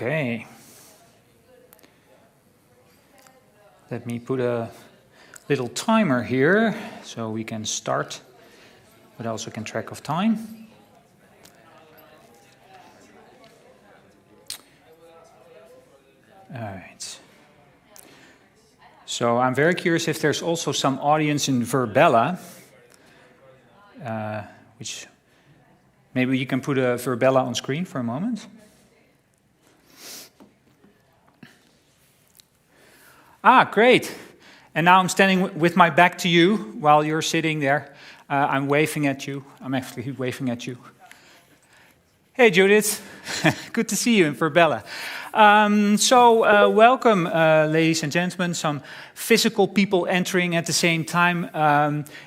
Okay. Let me put a little timer here so we can start, but also can track of time. All right. So I'm very curious if there's also some audience in Verbella, which maybe you can put a Verbella on screen for a moment. Ah, great. And now I'm standing with my back to you while you're sitting there. I'm waving at you. I'm actually waving at you. Hey, Judith. Good to see you in Verbella. Welcome, ladies and gentlemen. Some physical people entering at the same time.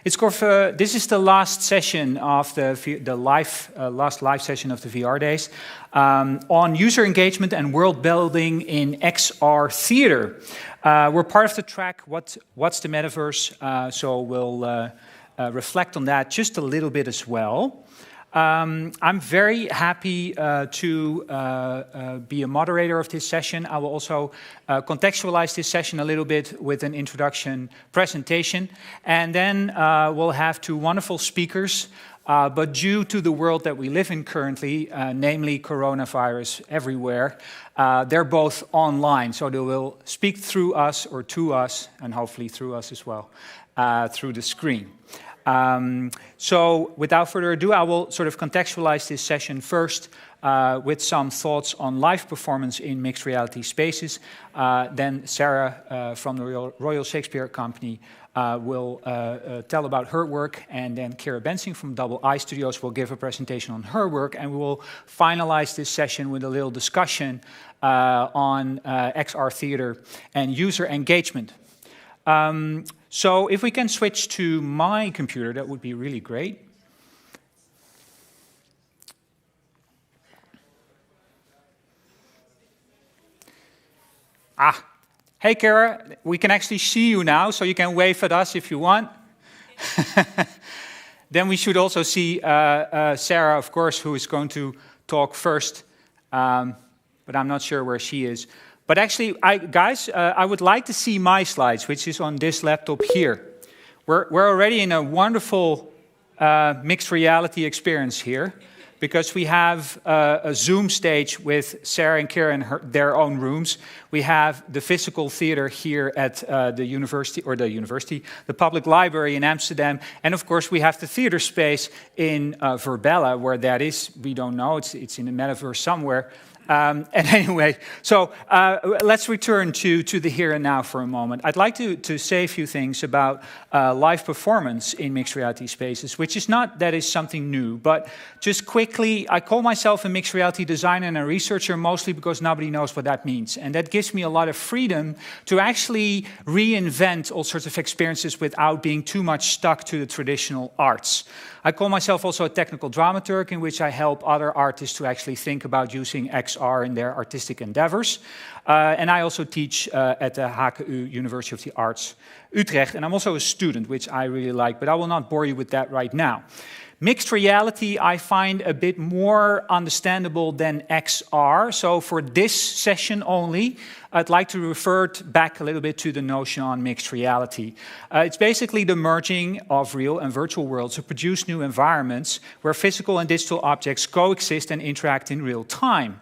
This is the last session of the last live session of the VR days on user engagement and world building in XR theater. We're part of the track. What's the Metaverse? So we'll reflect on that just a little bit as well. I'm very happy to be a moderator of this session. I will also contextualize this session a little bit with an introduction presentation. And then we'll have two wonderful speakers. But due to the world that we live in currently, namely coronavirus everywhere, they're both online. So they will speak through us or to us, and hopefully through us as well, through the screen. So without further ado, I will sort of contextualize this session first with some thoughts on live performance in mixed reality spaces. Then Sarah from the Royal Shakespeare Company will tell about her work, and then Kira Bensing from Double I Studios will give a presentation on her work, and we will finalize this session with a little discussion on XR theater and user engagement. So if we can switch to my computer, that would be really great. Hey Kara, we can actually see you now, so you can wave at us if you want. Then we should also see Sarah, of course, who is going to talk first, but I'm not sure where she is. But actually, I would like to see my slides, which is on this laptop here. We're already in a wonderful mixed reality experience here, because we have a Zoom stage with Sarah and Kira in their own rooms. We have the physical theater here at the public library in Amsterdam. And of course, we have the theater space in Verbella, where that is, we don't know, it's in the Metaverse somewhere. And anyway, so let's return to the here and now for a moment. I'd like to say a few things about live performance in mixed reality spaces, which is not that is something new, but just quickly, I call myself a mixed reality designer and a researcher mostly because nobody knows what that means. And that gives me a lot of freedom to actually reinvent all sorts of experiences without being too much stuck to the traditional arts. I call myself also a technical dramaturg, in which I help other artists to actually think about using XR in their artistic endeavors. And I also teach at the HKU University of the Arts Utrecht. And I'm also a student, which I really like, but I will not bore you with that right now. Mixed reality I find a bit more understandable than XR. So for this session only, I'd like to refer back a little bit to the notion on mixed reality. It's basically the merging of real and virtual worlds to produce new environments where physical and digital objects coexist and interact in real time.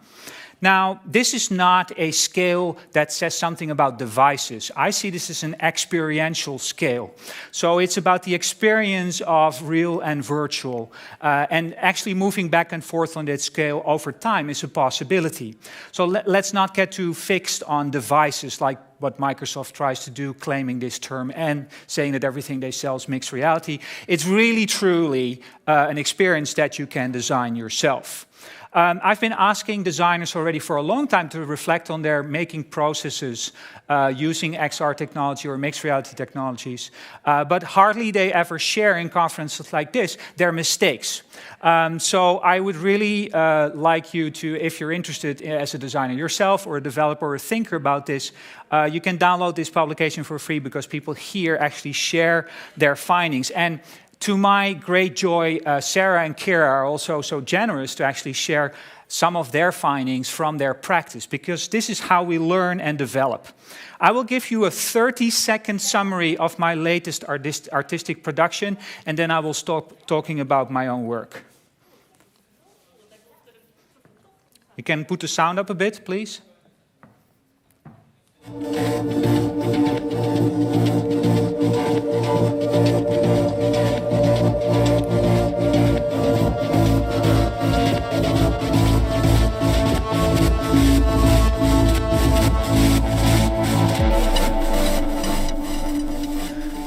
Now, this is not a scale that says something about devices. I see this as an experiential scale. So it's about the experience of real and virtual. And actually moving back and forth on that scale over time is a possibility. So let's not get too fixed on devices like what Microsoft tries to do, claiming this term and saying that everything they sell is mixed reality. It's really, truly an experience that you can design yourself. I've been asking designers already for a long time to reflect on their making processes using XR technology or mixed reality technologies, but hardly they ever share in conferences like this their mistakes. So I would really like you to, if you're interested as a designer yourself or a developer or a thinker about this, you can download this publication for free because people here actually share their findings. And To my great joy, Sarah and Kira are also so generous to actually share some of their findings from their practice, because this is how we learn and develop. I will give you a 30-second summary of my latest artistic production, and then I will stop talking about my own work. You can put the sound up a bit, please.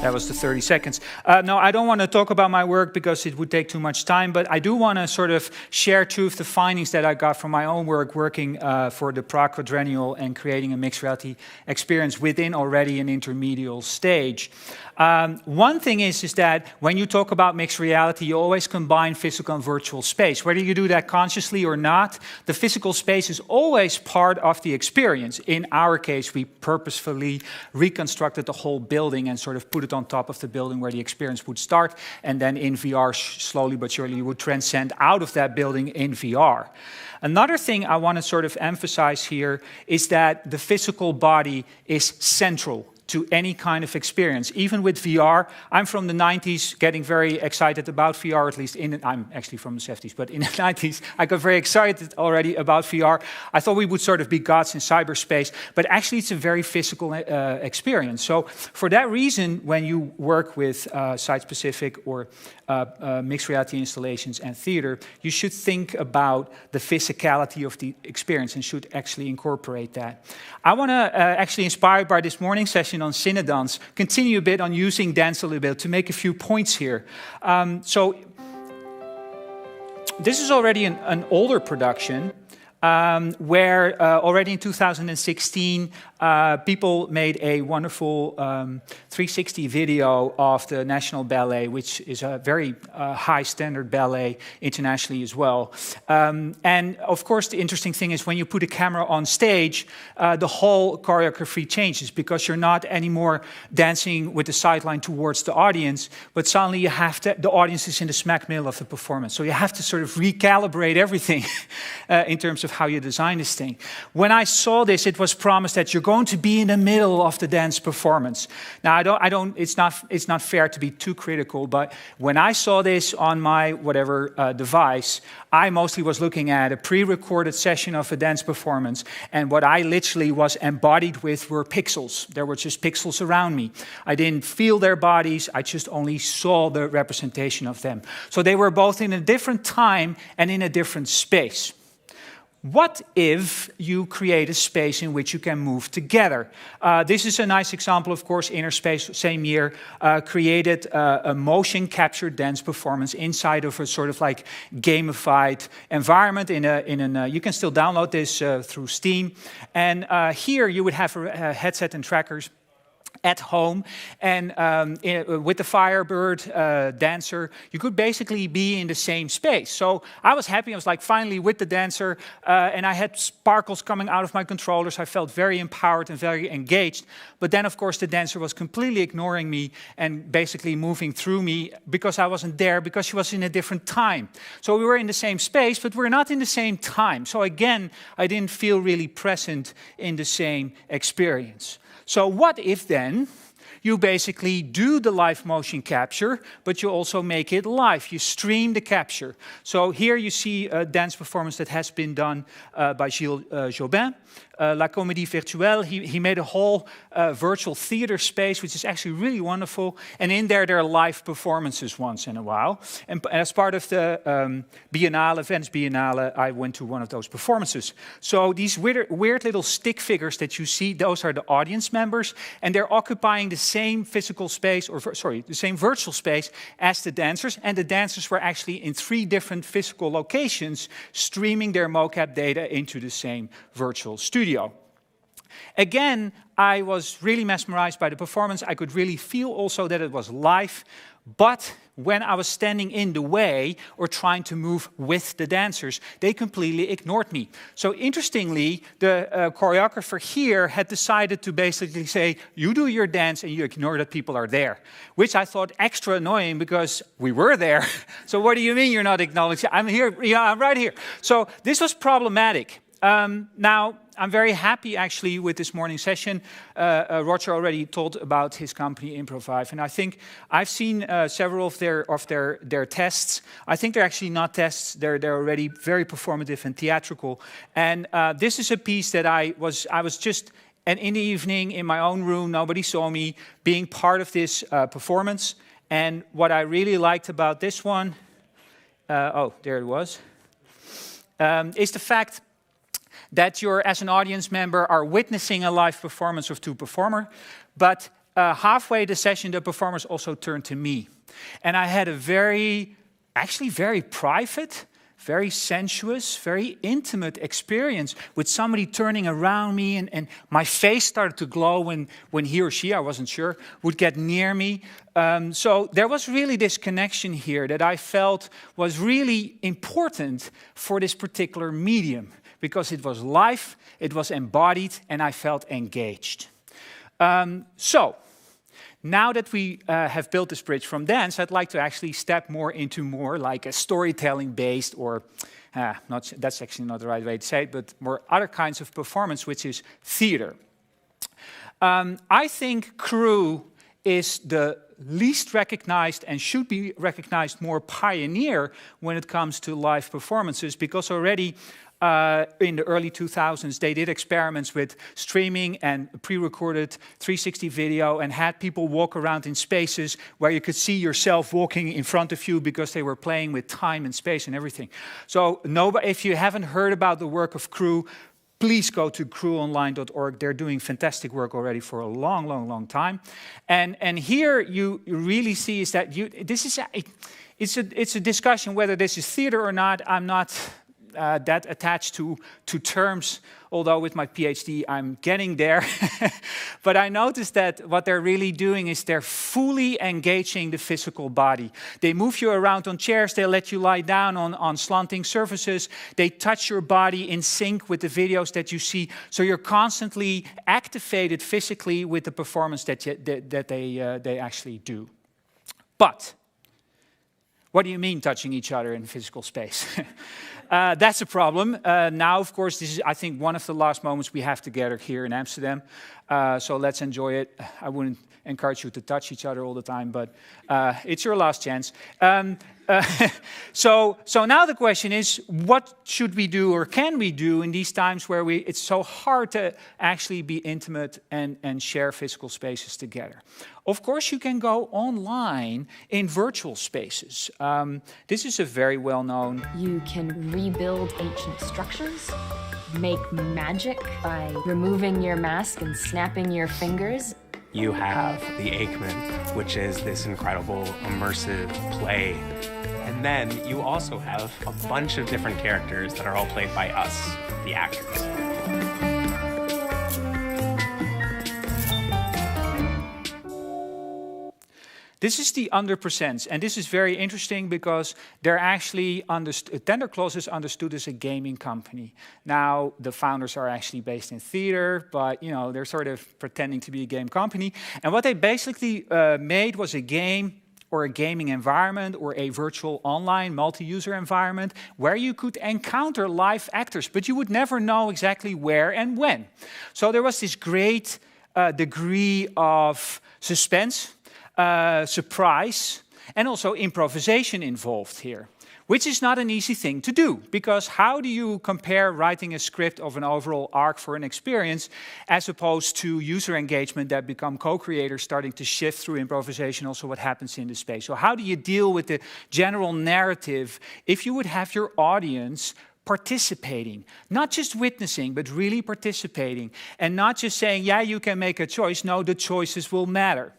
That was the 30 seconds. No, I don't want to talk about my work because it would take too much time, but I do want to sort of share two of the findings that I got from my own work working for the Prague Quadrennial and creating a mixed reality experience within already an intermediate stage. One thing is that when you talk about mixed reality, you always combine physical and virtual space. Whether you do that consciously or not, the physical space is always part of the experience. In our case, we purposefully reconstructed the whole building and sort of put it on top of the building where the experience would start, and then in VR, slowly but surely, you would transcend out of that building in VR. Another thing I want to sort of emphasize here is that the physical body is central to any kind of experience. Even with VR, I'm from the 90s, getting very excited about VR, at least I'm actually from the 70s, but in the 90s, I got very excited already about VR. I thought we would sort of be gods in cyberspace, but actually it's a very physical experience. So for that reason, when you work with site-specific or mixed reality installations and theater, you should think about the physicality of the experience and should actually incorporate that. I want to, actually inspired by this morning session on Cinedance, continue a bit on using dance a little bit to make a few points here. So this is already an older production where already in 2016 people made a wonderful 360 video of the National Ballet, which is a very high standard ballet internationally as well. And of course, the interesting thing is when you put a camera on stage, the whole choreography changes because you're not anymore dancing with the sideline towards the audience, but suddenly you have to, the audience is in the smack middle of the performance. So you have to sort of recalibrate everything in terms of how you design this thing. When I saw this, it was promised that you're going to be in the middle of the dance performance. Now, it's not fair to be too critical, but when I saw this on my whatever device, I mostly was looking at a pre-recorded session of a dance performance, and what I literally was embodied with were pixels. There were just pixels around me. I didn't feel their bodies, I just only saw the representation of them. So they were both in a different time and in a different space. What if you create a space in which you can move together? This is a nice example, of course. Inner Space, same year, created a motion captured dance performance inside of a sort of like gamified environment. You can still download this through Steam. And here you would have a headset and trackers at home, and with the Firebird dancer, you could basically be in the same space. So I was happy. I was like finally with the dancer, and I had sparkles coming out of my controllers. I felt very empowered and very engaged. But then, of course, the dancer was completely ignoring me and basically moving through me because I wasn't there, because she was in a different time. So we were in the same space, but we're not in the same time. So again, I didn't feel really present in the same experience. So what if then you basically do the live motion capture, but you also make it live. You stream the capture. So here you see a dance performance that has been done by Gilles Jobin. La Comédie Virtuelle, he made a whole virtual theater space, which is actually really wonderful. And in there are live performances once in a while. And as part of the Biennale, Venice Biennale, I went to one of those performances. So these weird little stick figures that you see, those are the audience members, and they're occupying the same physical space, or sorry, the same virtual space as the dancers. And the dancers were actually in 3 different physical locations, streaming their mocap data into the same virtual studio. Again, I was really mesmerized by the performance. I could really feel also that it was live, but when I was standing in the way or trying to move with the dancers. They completely ignored me. So interestingly, the choreographer here had decided to basically say, you do your dance and you ignore that people are there, which I thought extra annoying because we were there. So what do you mean you're not acknowledging? I'm here, yeah, I'm right here. So this was problematic. Now, I'm very happy actually with this morning's session. Roger already told about his company Improvive, and I think I've seen several of their tests. I think they're actually not tests; they're already very performative and theatrical. And this is a piece that I was just in the evening in my own room. Nobody saw me being part of this performance. And what I really liked about this one, oh, there it was, is the fact that you're, as an audience member, are witnessing a live performance of two performers, but halfway the session, the performers also turned to me. And I had a very private, very sensuous, very intimate experience with somebody turning around me, and my face started to glow when he or she, I wasn't sure, would get near me. So there was really this connection here that I felt was really important for this particular medium, because it was live, it was embodied, and I felt engaged. So, now that we have built this bridge from dance, I'd like to actually step more into more like a storytelling-based, or that's actually not the right way to say it, but more other kinds of performance, which is theater. I think crew is the least recognized and should be recognized more pioneer when it comes to live performances, because already in the early 2000s, they did experiments with streaming and pre-recorded 360 video and had people walk around in spaces where you could see yourself walking in front of you because they were playing with time and space and everything. So if you haven't heard about the work of Crew, please go to crewonline.org. They're doing fantastic work already for a long, long, long time. And here you really see is that it's a discussion whether this is theater or not. I'm not that attached to terms, although with my PhD I'm getting there. But I noticed that what they're really doing is they're fully engaging the physical body. They move you around on chairs, they let you lie down on slanting surfaces, they touch your body in sync with the videos that you see, so you're constantly activated physically with the performance that they actually do. But what do you mean touching each other in physical space? That's a problem. Now, of course, this is, I think, one of the last moments we have together here in Amsterdam. So let's enjoy it. I wouldn't encourage you to touch each other all the time, but it's your last chance. So now the question is, what should we do or can we do in these times where it's so hard to actually be intimate and share physical spaces together? Of course, you can go online in virtual spaces. This is a very well-known... You can rebuild ancient structures, make magic by removing your mask and snapping your fingers. You have the Aikman, which is this incredible immersive play. And then you also have a bunch of different characters that are all played by us, the actors. This is the underpercents, and this is very interesting because they're actually Tender Claws is understood as a gaming company. Now, the founders are actually based in theater, but they're sort of pretending to be a game company. And what they basically made was a game or a gaming environment or a virtual online multi-user environment where you could encounter live actors, but you would never know exactly where and when. So there was this great degree of suspense, surprise, and also improvisation involved here, which is not an easy thing to do, because how do you compare writing a script of an overall arc for an experience as opposed to user engagement that become co-creators starting to shift through improvisation, also what happens in the space? So how do you deal with the general narrative if you would have your audience participating, not just witnessing, but really participating, and not just saying, yeah, you can make a choice. No, the choices will matter.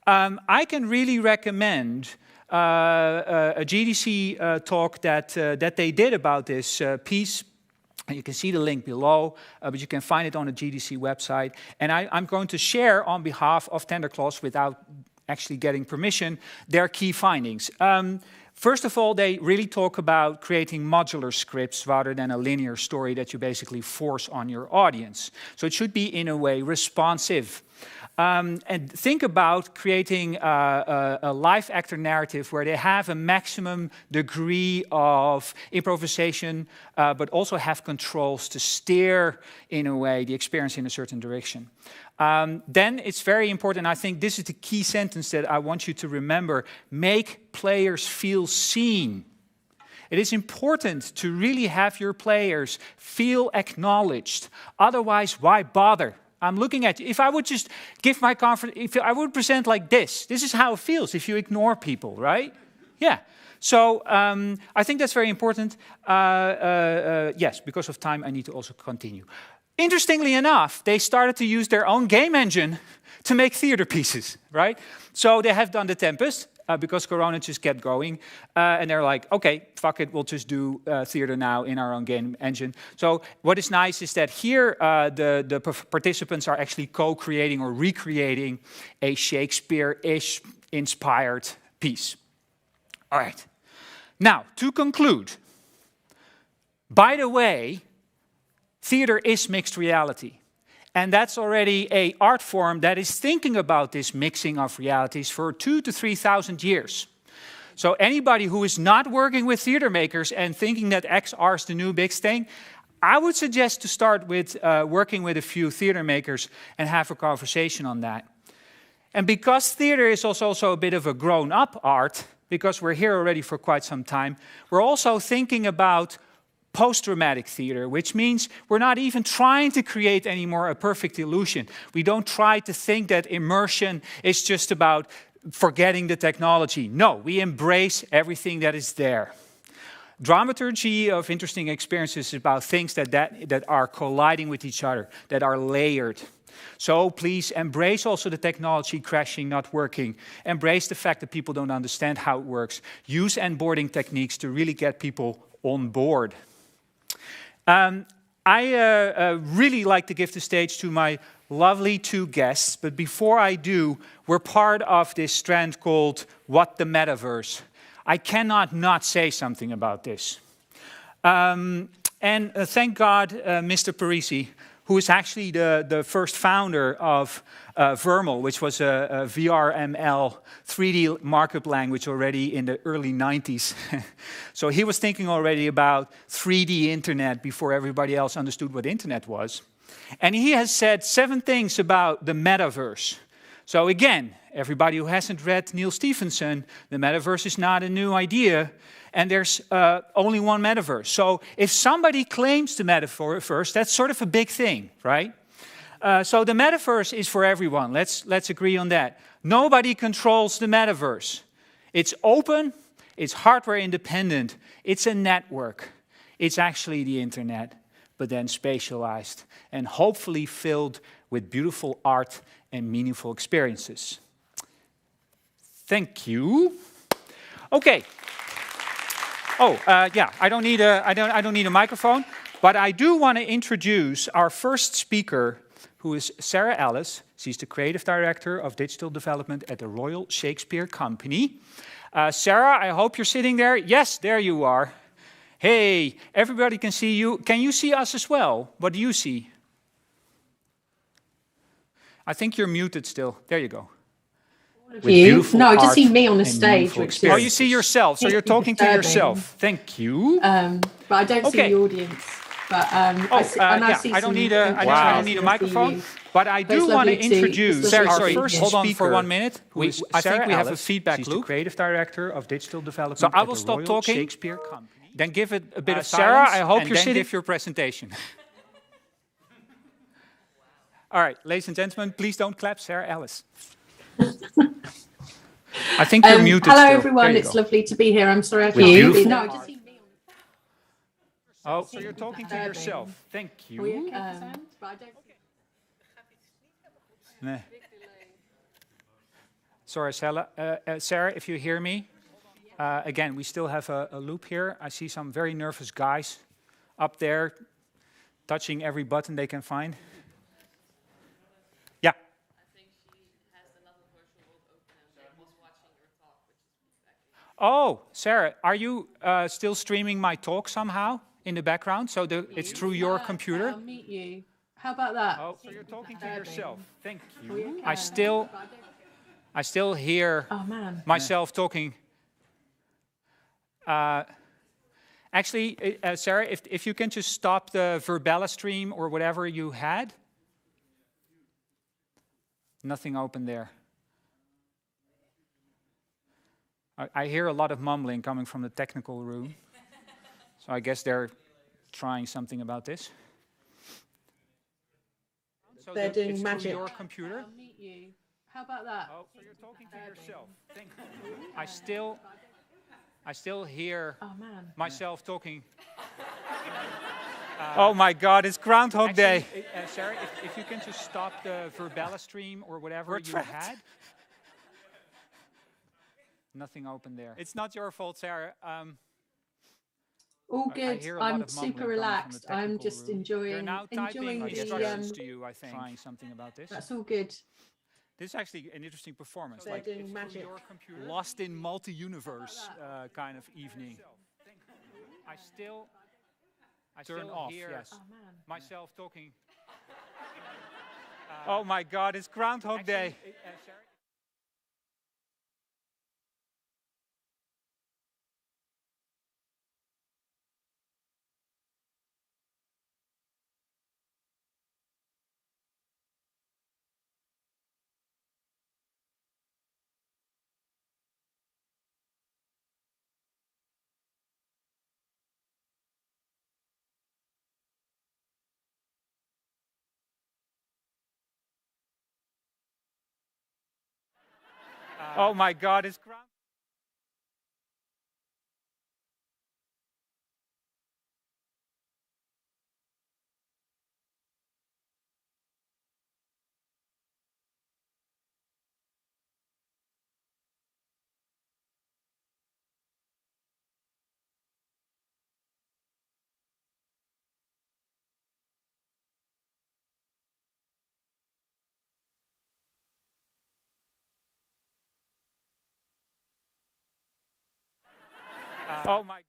I can really recommend a GDC talk that they did about this piece. You can see the link below, but you can find it on the GDC website. And I'm going to share on behalf of Tender Claws without actually getting permission, their key findings. First of all, they really talk about creating modular scripts rather than a linear story that you basically force on your audience. So it should be, in a way, responsive. And think about creating a live actor narrative where they have a maximum degree of improvisation, but also have controls to steer, in a way, the experience in a certain direction. Then it's very important, I think this is the key sentence that I want you to remember, make players feel seen. It is important to really have your players feel acknowledged. Otherwise, why bother? I'm looking at you. If I would just give my conference, if I would present like this is how it feels if you ignore people, right? Yeah. So I think that's very important. Yes, because of time, I need to also continue. Interestingly enough, they started to use their own game engine to make theater pieces, right? So they have done The Tempest, because Corona just kept going. And they're like, okay, fuck it, we'll just do theater now in our own game engine. So what is nice is that here the participants are actually co-creating or recreating a Shakespeare-ish inspired piece. All right. Now, to conclude, by the way, theater is mixed reality. And that's already an art form that is thinking about this mixing of realities for 2,000 to 3,000 years. So anybody who is not working with theater makers and thinking that XR is the new big thing, I would suggest to start with working with a few theater makers and have a conversation on that. And because theater is also a bit of a grown-up art, because we're here already for quite some time, we're also thinking about post-dramatic theater, which means we're not even trying to create anymore a perfect illusion. We don't try to think that immersion is just about forgetting the technology. No, we embrace everything that is there. Dramaturgy of interesting experiences is about things that are colliding with each other, that are layered. So please embrace also the technology crashing, not working. Embrace the fact that people don't understand how it works. Use onboarding techniques to really get people on board. I really like to give the stage to my lovely two guests, but before I do, we're part of this strand called What the Metaverse. I cannot not say something about this. Thank God, Mr. Parisi, who is actually the first founder of Vermal, which was a VRML 3D markup language already in the early 90s. So he was thinking already about 3D internet before everybody else understood what internet was. And he has said 7 things about the metaverse. So again, everybody who hasn't read Neil Stephenson, the metaverse is not a new idea, and there's only one metaverse. So if somebody claims the metaverse, that's sort of a big thing, right? So the metaverse is for everyone. Let's agree on that. Nobody controls the metaverse. It's open, it's hardware independent, it's a network. It's actually the internet, but then spatialized and hopefully filled with beautiful art and meaningful experiences. Thank you. Okay. Oh, yeah, I don't need a microphone, but I do want to introduce our first speaker, who is Sarah Ellis. She's the creative director of digital development at the Royal Shakespeare Company. Sarah, I hope you're sitting there. Yes, there you are. Hey, everybody can see you. Can you see us as well? What do you see? I think you're muted still. There you go. No, I just see me on the stage. Oh, you see yourself, so you're talking to yourself. Thank you. But I don't see the audience. But I don't need a microphone, but I do want to introduce our first speaker. Hold on for 1 minute. I think we have a feedback loop. She's the creative director of digital development. So I will stop talking. Shakespeare Company. Then give it a bit of silence. Sarah, I hope you're sitting. Give your presentation. All right, ladies and gentlemen, please don't clap. Sarah Ellis. I think you're muted. Hello, still. everyone. It's lovely to be here. I'm sorry I can't see. No, I just see me. Oh, so you're talking to yourself. Thank you. Nah. Sorry, Sarah, if you hear me. Again, we still have a loop here. I see some very nervous guys up there touching every button they can find. Yeah. Oh, Sarah, are you still streaming my talk somehow in the background? So it's through your computer? I'll meet you. How about that? Oh, so you're talking to yourself. Thank you. Okay. I still hear myself talking. Actually, Sarah, if you can just stop the Verbella stream or whatever you had. Nothing open there. I hear a lot of mumbling coming from the technical room. So I guess they're trying something about this. So they're doing magic. Your computer. I'll meet you. How about that? Oh, so you're talking to yourself. Thank you. I still hear myself talking. Oh my God, it's Groundhog Day. Sarah, if you can just stop the Verbella stream or whatever you had. Nothing open there. It's not your fault, Sarah. All good. I'm super relaxed. I'm just enjoying the instructions to you, I think. Trying something about this. That's all good. This is actually an interesting performance. They're doing magic. Lost in multi-universe kind of evening. I still turn off. Yes. Myself talking. Oh my God! It's Groundhog Day. Oh my God! It's Groundhog. Oh my God.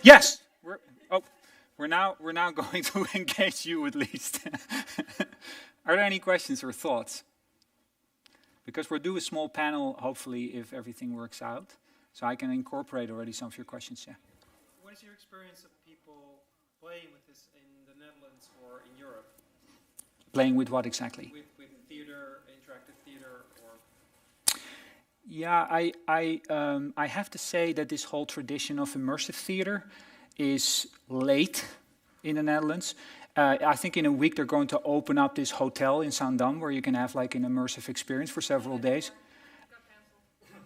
Yes. We're now going to engage you at least. Are there any questions or thoughts? Because we'll do a small panel, hopefully, if everything works out. So I can incorporate already some of your questions. Yeah. What is your experience of people playing with this in the Netherlands or in Europe? Playing with what exactly? With theater, interactive theater, or? Yeah, I have to say that this whole tradition of immersive theater is late in the Netherlands. I think in a week they're going to open up this hotel in Zaandam where you can have like an immersive experience for several days.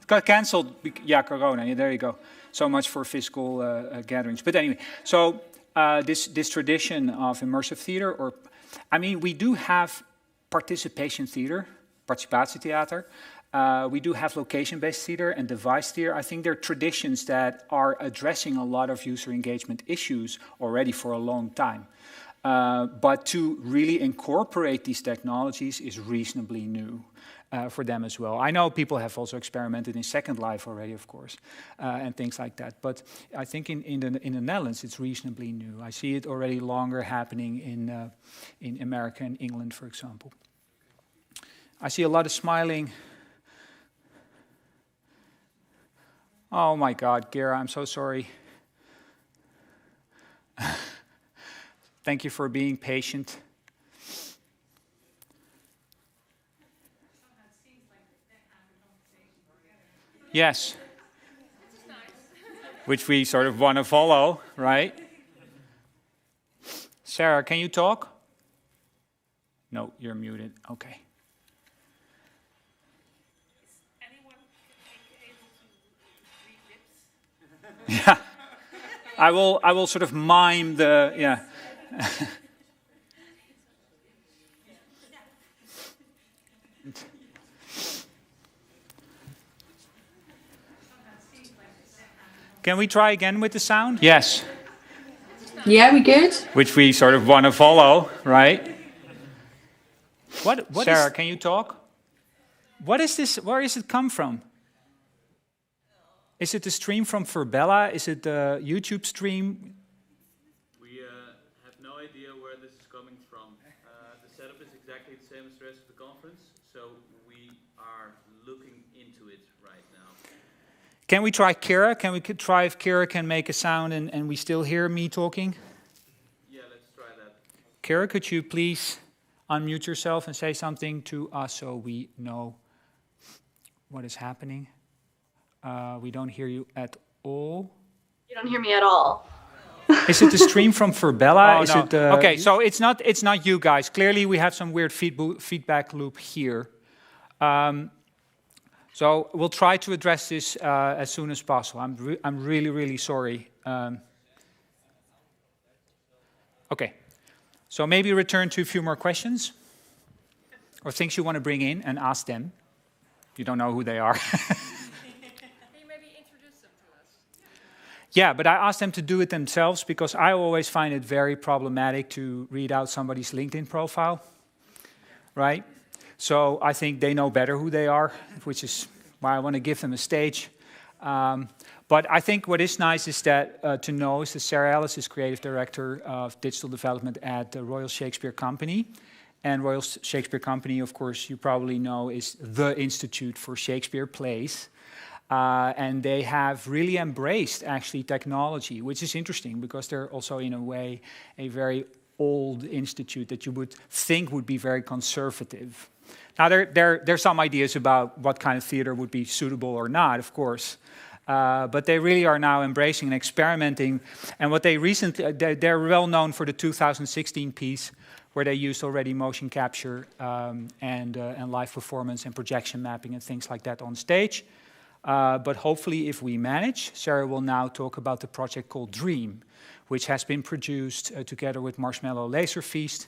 It got cancelled. Yeah, Corona. Yeah, there you go. So much for physical gatherings. But anyway, so this tradition of immersive theater, or I mean, we do have participation theater, participatietheater. We do have location-based theater and device theater. I think they're traditions that are addressing a lot of user engagement issues already for a long time. But to really incorporate these technologies is reasonably new for them as well. I know people have also experimented in Second Life already, of course, and things like that. But I think in the Netherlands, it's reasonably new. I see it already longer happening in America and England, for example. I see a lot of smiling. Oh my God, Gera, I'm so sorry. Thank you for being patient. Yes. Which we sort of want to follow, right? Sarah, can you talk? No, you're muted. Okay. Yeah. I will sort of mime the, yeah. Can we try again with the sound? Yes. Yeah, we good? Which we sort of want to follow, right? What Sarah, can you talk? What is this? Where does it come from? Is it the stream from Verbella? Is it the YouTube stream? We have no idea where this is coming from. The setup is exactly the same as the rest of the conference, so we are looking into it right now. Can we try Kira? Can we try if Kira can make a sound and we still hear me talking? Yeah, let's try that. Kira, could you please unmute yourself and say something to us so we know what is happening? We don't hear you at all. You don't hear me at all. Is it the stream from Verbella? Oh, is no. it okay, so it's not you guys. Clearly we have some weird feedback loop here. So we'll try to address this as soon as possible. I'm really sorry. Okay, so maybe return to a few more questions or things you want to bring in and ask them. You don't know who they are. Yeah, but I asked them to do it themselves because I always find it very problematic to read out somebody's LinkedIn profile, right? So I think they know better who they are, which is why I want to give them a stage. But I think what is nice is that to know is that Sarah Ellis is creative director of digital development at the Royal Shakespeare Company. And Royal Shakespeare Company, of course, you probably know, is the institute for Shakespeare plays. And they have really embraced, actually, technology, which is interesting because they're also, in a way, a very old institute that you would think would be very conservative. Now, there are some ideas about what kind of theater would be suitable or not, of course. But they really are now embracing and experimenting. And what they recently, they're well known for the 2016 piece, where they used already motion capture and live performance and projection mapping and things like that on stage. But hopefully, if we manage, Sarah will now talk about the project called Dream, which has been produced together with Marshmallow Laser Feast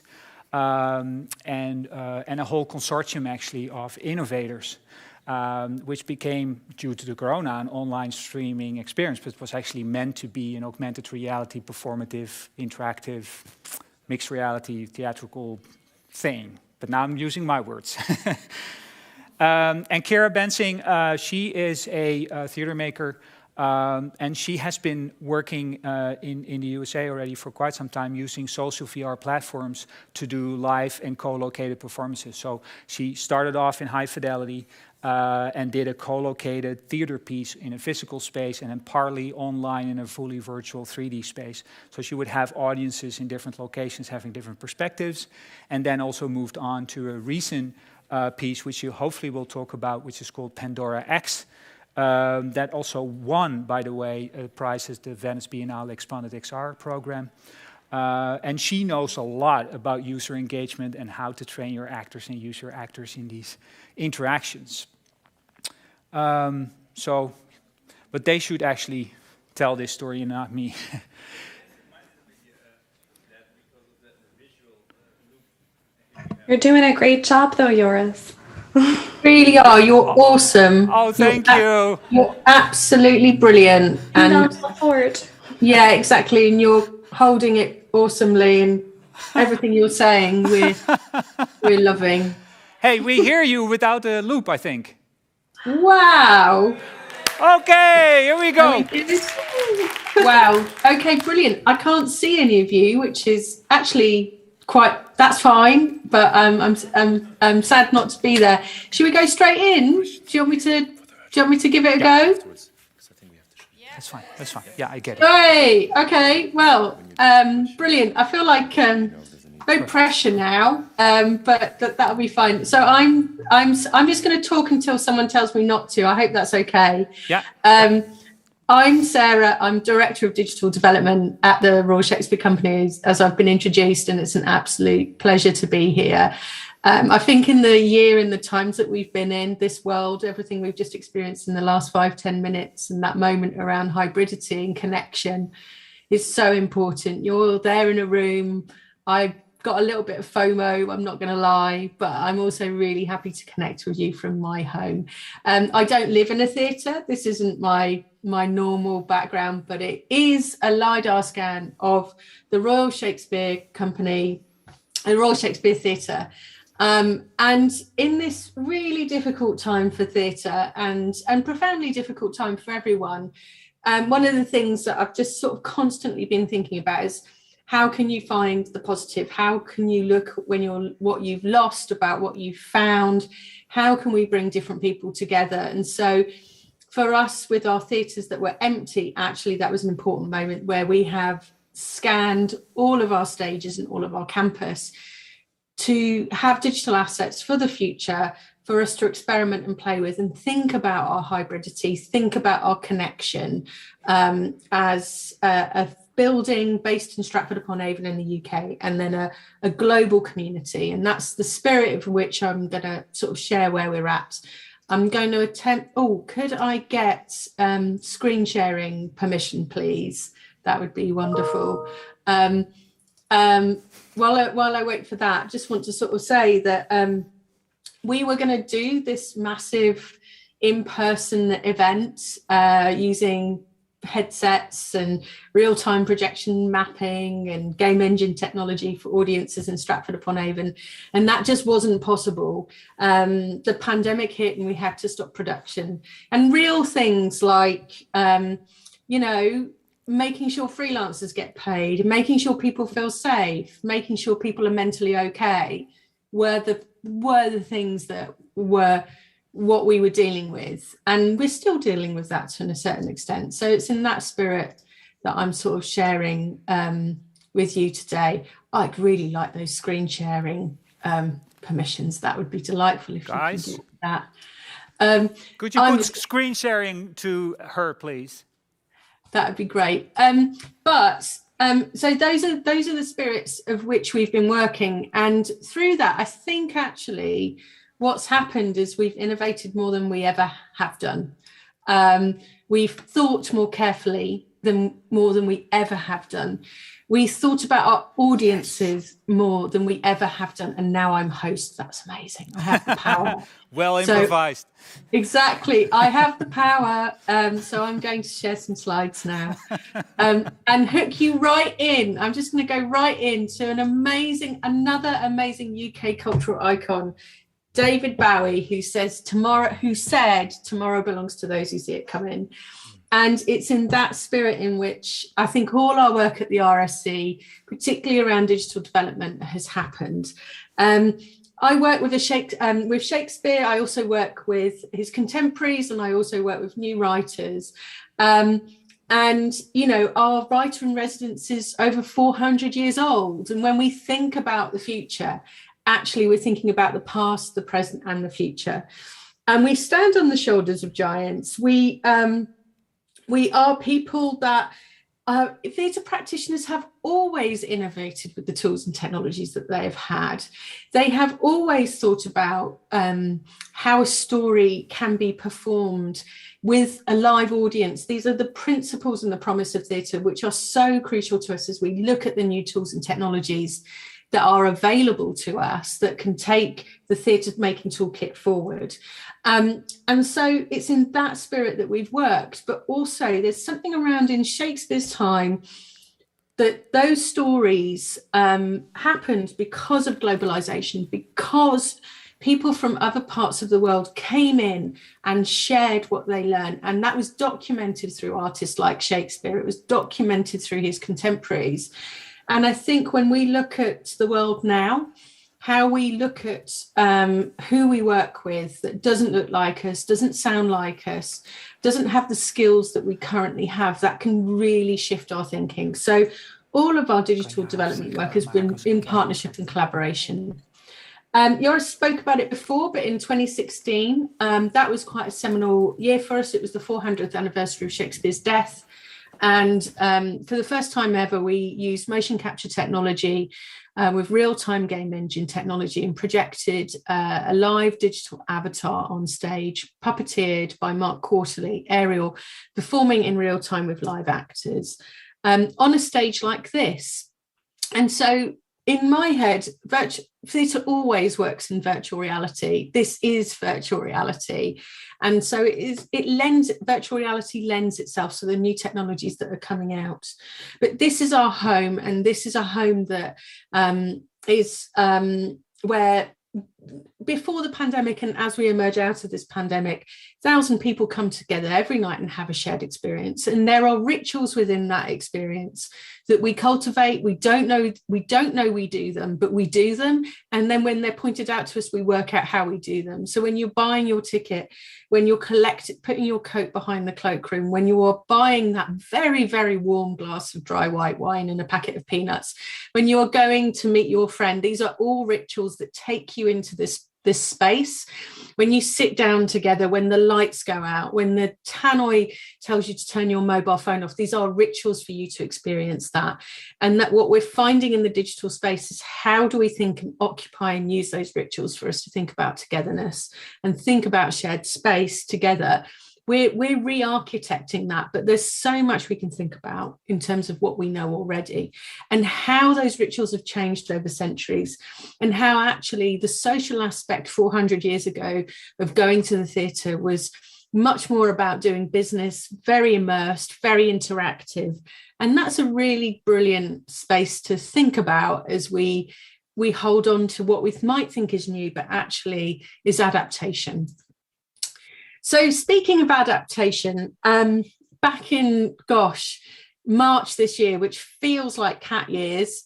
and a whole consortium, actually, of innovators, which became, due to the corona, an online streaming experience, but was actually meant to be an augmented reality, performative, interactive, mixed reality, theatrical thing. But now I'm using my words. And Kira Bensing, she is a theater maker, and she has been working in the USA already for quite some time using social VR platforms to do live and co-located performances. So she started off in high fidelity and did a co-located theater piece in a physical space and then partly online in a fully virtual 3D space. So she would have audiences in different locations having different perspectives, and then also moved on to a recent piece, which you hopefully will talk about, which is called Pandora X, that also won, by the way, a prize at the Venice Biennale Expanded XR program. And she knows a lot about user engagement and how to train your actors and use your actors in these interactions. But they should actually tell this story and not me. You're doing a great job, though, Joris. Really are. You're awesome. Oh, thank you. You're absolutely brilliant. And support. Yeah, exactly. And you're holding it awesomely, and everything you're saying, we're loving. Hey, we hear you without a loop, I think. Wow. Okay, here we go. Wow. Okay, brilliant. I can't see any of you, which is actually that's fine, but I'm sad not to be there. Should we go straight in? Do you want me to give it a go? That's fine. Yeah, I get it. Great. Okay. Well, brilliant. I feel like no pressure now, but that'll be fine. So I'm just going to talk until someone tells me not to. I hope that's okay. Yeah. I'm Sarah. I'm Director of Digital Development at the Royal Shakespeare Company, as I've been introduced, and it's an absolute pleasure to be here. I think in the year and the times that we've been in, this world, everything we've just experienced in the last 5-10 minutes, and that moment around hybridity and connection is so important. You're there in a room. I've got a little bit of FOMO, I'm not going to lie, but I'm also really happy to connect with you from my home. I don't live in a theatre. This isn't my normal background, but it is a LiDAR scan of the Royal Shakespeare Company, the Royal Shakespeare Theatre. And in this really difficult time for theatre and profoundly difficult time for everyone, one of the things that I've just sort of constantly been thinking about is, how can you find the positive? How can you look when what you've lost about what you've found? How can we bring different people together? And so for us, with our theatres that were empty, actually, that was an important moment where we have scanned all of our stages and all of our campus to have digital assets for the future, for us to experiment and play with and think about our hybridity, think about our connection as a building based in Stratford-upon-Avon in the UK, and then a global community. And that's the spirit of which I'm going to sort of share where we're at. I'm going to attempt, could I get screen sharing permission, please? That would be wonderful. While I wait for that, just want to sort of say that we were going to do this massive in-person event using headsets and real-time projection mapping and game engine technology for audiences in Stratford-upon-Avon, and that just wasn't possible. The pandemic hit and we had to stop production, and real things like making sure freelancers get paid, making sure people feel safe, making sure people are mentally okay were the things that were what we were dealing with, and we're still dealing with that to a certain extent. So it's in that spirit that I'm sort of sharing with you today. I'd really like those screen sharing permissions. That would be delightful if Guys, you can do that. Could you put screen sharing to her, please? That would be great. So those are the spirits of which we've been working, and through that, I think actually what's happened is we've innovated more than we ever have done. We've thought more carefully more than we ever have done. We thought about our audiences more than we ever have done. And now I'm host. That's amazing. I have the power. Well improvised. So, exactly. I have the power. So I'm going to share some slides now and hook you right in. I'm just going to go right into another amazing UK cultural icon, David Bowie, who said tomorrow belongs to those who see it coming. And it's in that spirit in which I think all our work at the RSC, particularly around digital development, has happened. I work with Shakespeare. I also work with his contemporaries, and I also work with new writers. And, our writer in residence is over 400 years old. And when we think about the future, actually, we're thinking about the past, the present, and the future. And we stand on the shoulders of giants. We are people that theatre practitioners have always innovated with the tools and technologies that they have had. They have always thought about how a story can be performed with a live audience. These are the principles and the promise of theatre, which are so crucial to us as we look at the new tools and technologies that are available to us that can take the theatre making toolkit forward. And so it's in that spirit that we've worked, but also there's something around in Shakespeare's time that those stories happened because of globalization, because people from other parts of the world came in and shared what they learned. And that was documented through artists like Shakespeare. It was documented through his contemporaries. And I think when we look at the world now, how we look at who we work with that doesn't look like us, doesn't sound like us, doesn't have the skills that we currently have, that can really shift our thinking. So all of our digital development work has been in partnership and collaboration. Joris spoke about it before, but in 2016, that was quite a seminal year for us. It was the 400th anniversary of Shakespeare's death. And for the first time ever, we used motion capture technology with real-time game engine technology and projected a live digital avatar on stage, puppeteered by Mark Quarterly, Ariel, performing in real time with live actors on a stage like this. And so in my head, theatre always works in virtual reality. This is virtual reality. And so virtual reality lends itself to the new technologies that are coming out. But this is our home, and this is a home that is where before the pandemic and as we emerge out of this pandemic, 1,000 people come together every night and have a shared experience. And there are rituals within that experience that we cultivate. We don't know we do them, but we do them. And then when they're pointed out to us, we work out how we do them. So when you're buying your ticket, when you're putting your coat behind the cloakroom, when you are buying that very, very warm glass of dry white wine and a packet of peanuts, when you're going to meet your friend, these are all rituals that take you into this space. When you sit down together, when the lights go out, when the tannoy tells you to turn your mobile phone off, these are rituals for you to experience that. And that what we're finding in the digital space is how do we think and occupy and use those rituals for us to think about togetherness and think about shared space together. We're re-architecting that, but there's so much we can think about in terms of what we know already and how those rituals have changed over centuries, and how actually the social aspect 400 years ago of going to the theatre was much more about doing business, very immersed, very interactive. And that's a really brilliant space to think about as we hold on to what we might think is new, but actually is adaptation. So speaking of adaptation, back in, March this year, which feels like cat years,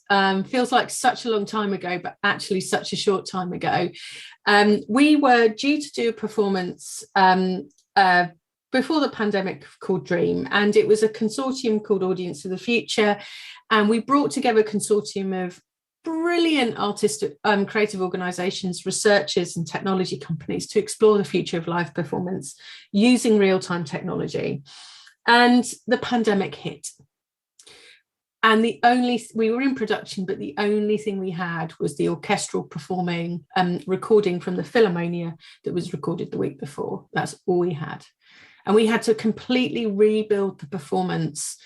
feels like such a long time ago, but actually such a short time ago, we were due to do a performance before the pandemic called Dream, and it was a consortium called Audience of the Future, and we brought together a consortium of brilliant artistic creative organizations, researchers and technology companies to explore the future of live performance using real-time technology. And the pandemic hit. And we were in production, but the only thing we had was the orchestral performing recording from the Philharmonia that was recorded the week before. That's all we had. And we had to completely rebuild the performance,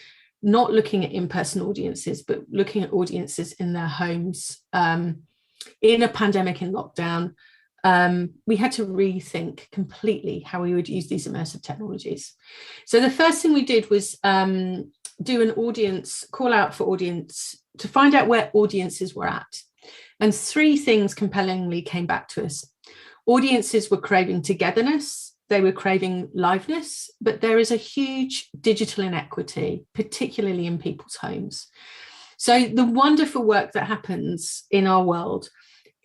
not looking at in-person audiences, but looking at audiences in their homes in a pandemic, in lockdown. We had to rethink completely how we would use these immersive technologies. So the first thing we did was do an audience, call out for audience to find out where audiences were at. And 3 things compellingly came back to us. Audiences were craving togetherness. They were craving liveness, but there is a huge digital inequity, particularly in people's homes. So the wonderful work that happens in our world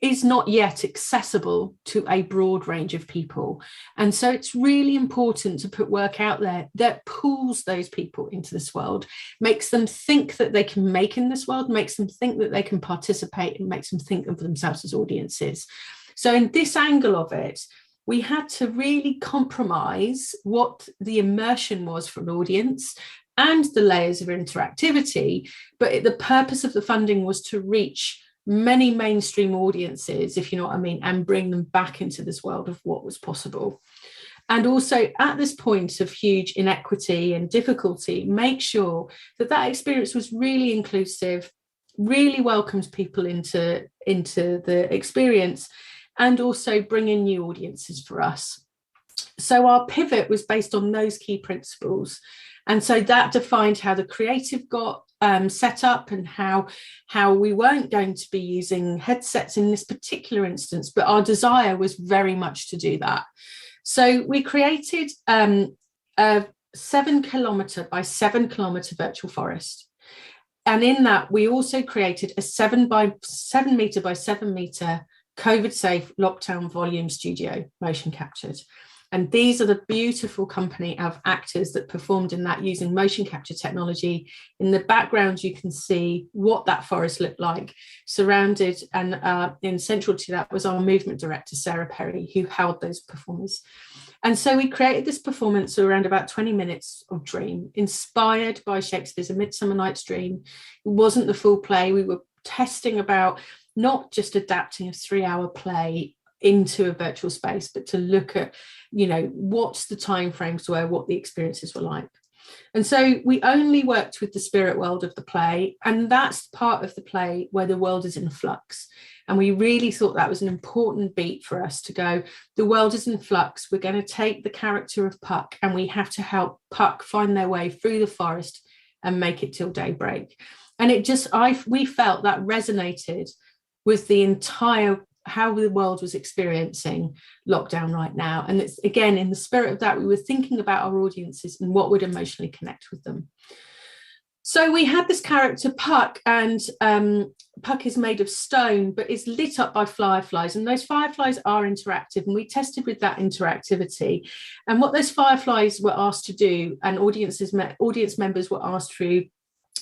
is not yet accessible to a broad range of people. And so it's really important to put work out there that pulls those people into this world, makes them think that they can make in this world, makes them think that they can participate, and makes them think of themselves as audiences. So in this angle of it, we had to really compromise what the immersion was for an audience and the layers of interactivity. But the purpose of the funding was to reach many mainstream audiences, if you know what I mean, and bring them back into this world of what was possible. And also at this point of huge inequity and difficulty, make sure that that experience was really inclusive, really welcomes people into the experience, and also bring in new audiences for us. So our pivot was based on those key principles. And so that defined how the creative got set up, and how we weren't going to be using headsets in this particular instance, but our desire was very much to do that. So we created a 7-kilometre by 7-kilometre virtual forest. And in that, we also created a 7 by 7 metre by 7 metre COVID-safe lockdown volume studio, motion captured. And these are the beautiful company of actors that performed in that using motion capture technology. In the background, you can see what that forest looked like, surrounded, and in central to that was our movement director, Sarah Perry, who held those performers. And so we created this performance around about 20 minutes of dream, inspired by Shakespeare's A Midsummer Night's Dream. It wasn't the full play. We were testing about not just adapting a 3-hour play into a virtual space, but to look at, what's the timeframes were, what the experiences were like. And so we only worked with the spirit world of the play, and that's part of the play where the world is in flux. And we really thought that was an important beat for us to go, the world is in flux. We're going to take the character of Puck and we have to help Puck find their way through the forest and make it till daybreak. And we felt that resonated with the entire how the world was experiencing lockdown right now. And it's, again, in the spirit of that, we were thinking about our audiences and what would emotionally connect with them. So we had this character Puck, and Puck is made of stone, but is lit up by fireflies. And those fireflies are interactive. And we tested with that interactivity. And what those fireflies were asked to do, and audience members were asked through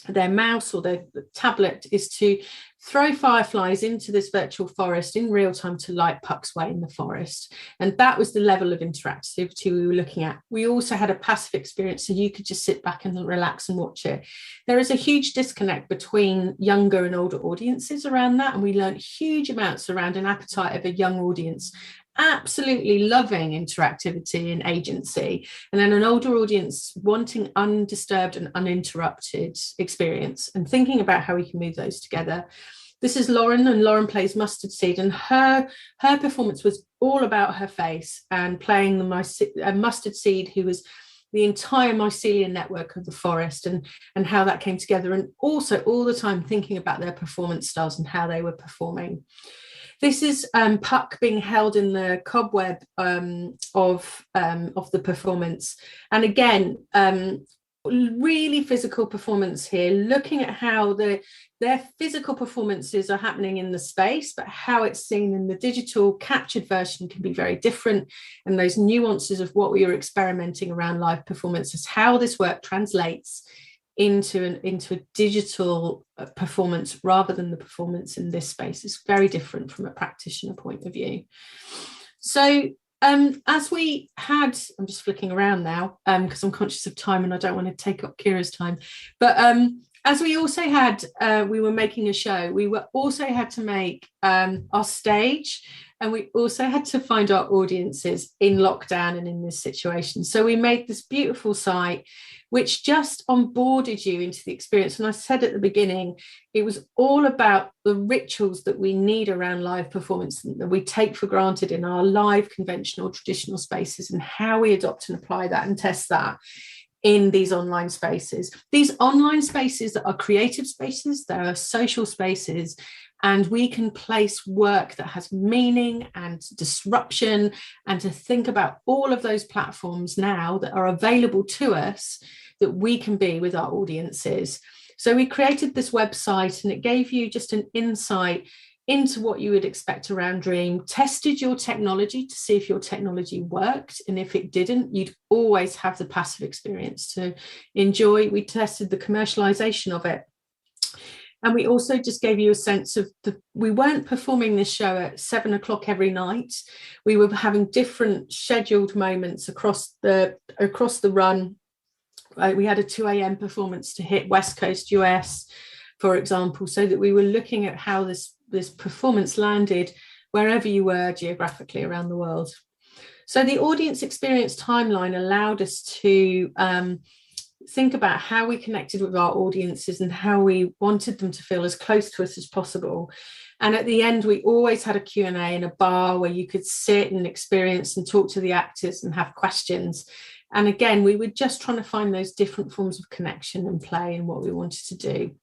their mouse or their tablet, is to throw fireflies into this virtual forest in real time to light Puck's way in the forest. And that was the level of interactivity we were looking at. We also had a passive experience, so you could just sit back and relax and watch it. There is a huge disconnect between younger and older audiences around that, and we learned huge amounts around an appetite of a young audience absolutely loving interactivity and agency, and then an older audience wanting undisturbed and uninterrupted experience, and thinking about how we can move those together. This is Lauren, and Lauren plays Mustard Seed, and her performance was all about her face and playing the Mustard Seed, who was the entire mycelial network of the forest, and how that came together, and also all the time thinking about their performance styles and how they were performing. This is Puck being held in the cobweb of the performance. And again, really physical performance here, looking at how their physical performances are happening in the space, but how it's seen in the digital captured version can be very different. And those nuances of what we are experimenting around live performances, how this work translates into a digital performance rather than the performance in this space is very different from a practitioner point of view. So as we had, I'm just flicking around now because I'm conscious of time and I don't want to take up Kira's time, but as we also had, we were making a show, we were also had to make our stage, and we also had to find our audiences in lockdown and in this situation. So we made this beautiful site which just onboarded you into the experience. And I said at the beginning, it was all about the rituals that we need around live performance that we take for granted in our live conventional traditional spaces, and how we adopt and apply that and test that in these online spaces. These online spaces are creative spaces, they are social spaces, and we can place work that has meaning and disruption, and to think about all of those platforms now that are available to us that we can be with our audiences. So we created this website, and it gave you just an insight into what you would expect around Dream, tested your technology to see if your technology worked, and if it didn't, you'd always have the passive experience to enjoy. We tested the commercialization of it. And we also just gave you a sense of we weren't performing this show at 7 o'clock every night. We were having different scheduled moments across the run. We had a 2 a.m. performance to hit West Coast US, for example, so that we were looking at how this performance landed wherever you were geographically around the world. So the audience experience timeline allowed us to think about how we connected with our audiences and how we wanted them to feel as close to us as possible. And at the end, we always had a Q&A in a bar where you could sit and experience and talk to the actors and have questions. And again, we were just trying to find those different forms of connection and play and what we wanted to do.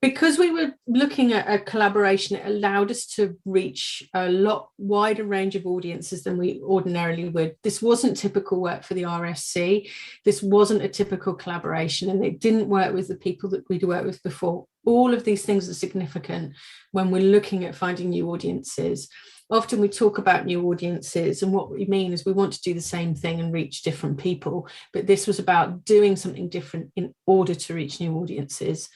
Because we were looking at a collaboration, it allowed us to reach a lot wider range of audiences than we ordinarily would. This wasn't typical work for the RSC. This wasn't a typical collaboration, and it didn't work with the people that we'd worked with before. All of these things are significant when we're looking at finding new audiences. often we talk about new audiences, and what we mean is we want to do the same thing and reach different people. But this was about doing something different in order to reach new audiences.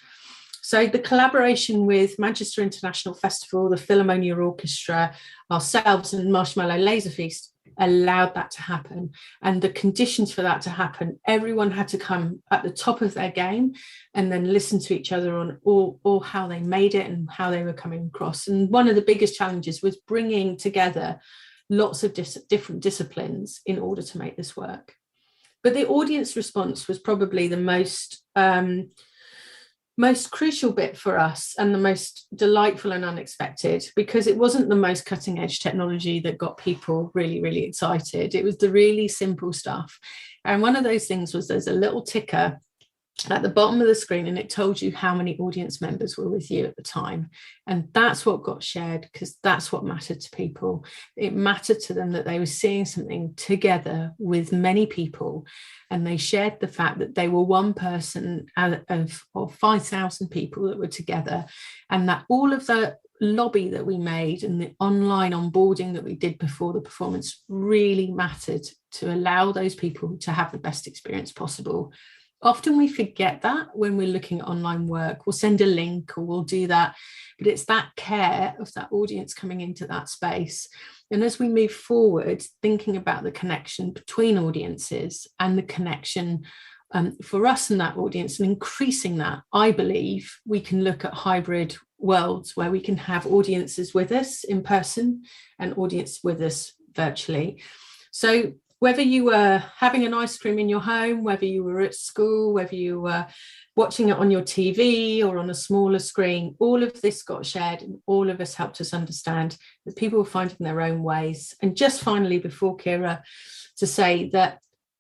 So the collaboration with Manchester International Festival, the Philharmonia Orchestra, ourselves, and Marshmallow Laser Feast allowed that to happen. And the conditions for that to happen, everyone had to come at the top of their game and then listen to each other on all how they made it and how they were coming across. And one of the biggest challenges was bringing together lots of different disciplines in order to make this work. But the audience response was probably the most crucial bit for us, and the most delightful and unexpected, because it wasn't the most cutting edge technology that got people really, really excited. It was the really simple stuff. And one of those things was there's a little ticker at the bottom of the screen, and it told you how many audience members were with you at the time. And that's what got shared, because that's what mattered to people. It mattered to them that they were seeing something together with many people, and they shared the fact that they were one person out of 5,000 people that were together, and that all of the lobby that we made and the online onboarding that we did before the performance really mattered to allow those people to have the best experience possible. Often we forget that when we're looking at online work. We'll send a link or we'll do that, but it's that care of that audience coming into that space. And as we move forward, thinking about the connection between audiences and the connection for us and that audience, and increasing that, I believe we can look at hybrid worlds where we can have audiences with us in person and audience with us virtually. So whether you were having an ice cream in your home, whether you were at school, whether you were watching it on your TV or on a smaller screen, all of this got shared, and all of us helped us understand that people were finding their own ways. And just finally, before Kira, to say that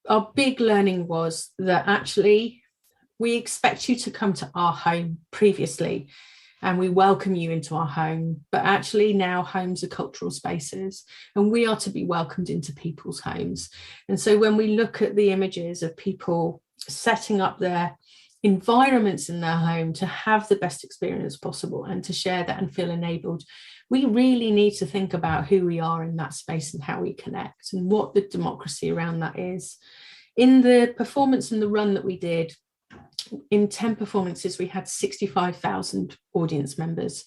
our big learning was that actually we expect you to come to our home previously, and we welcome you into our home, but actually now homes are cultural spaces, and we are to be welcomed into people's homes. And so when we look at the images of people setting up their environments in their home to have the best experience possible and to share that and feel enabled, we really need to think about who we are in that space and how we connect and what the democracy around that is. In the performance and the run that we did, in 10 performances, we had 65,000 audience members.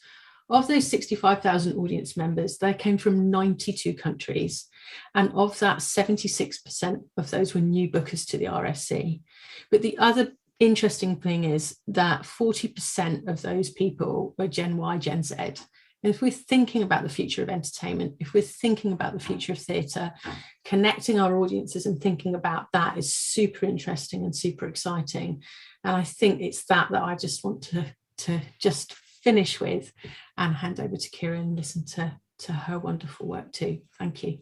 Of those 65,000 audience members, they came from 92 countries. And of that, 76% of those were new bookers to the RSC. But the other interesting thing is that 40% of those people were Gen Y, Gen Z. And if we're thinking about the future of entertainment, if we're thinking about the future of theatre, connecting our audiences and thinking about that is super interesting and super exciting. And I think it's that I just want to just finish with and hand over to Kira and listen to her wonderful work too. Thank you.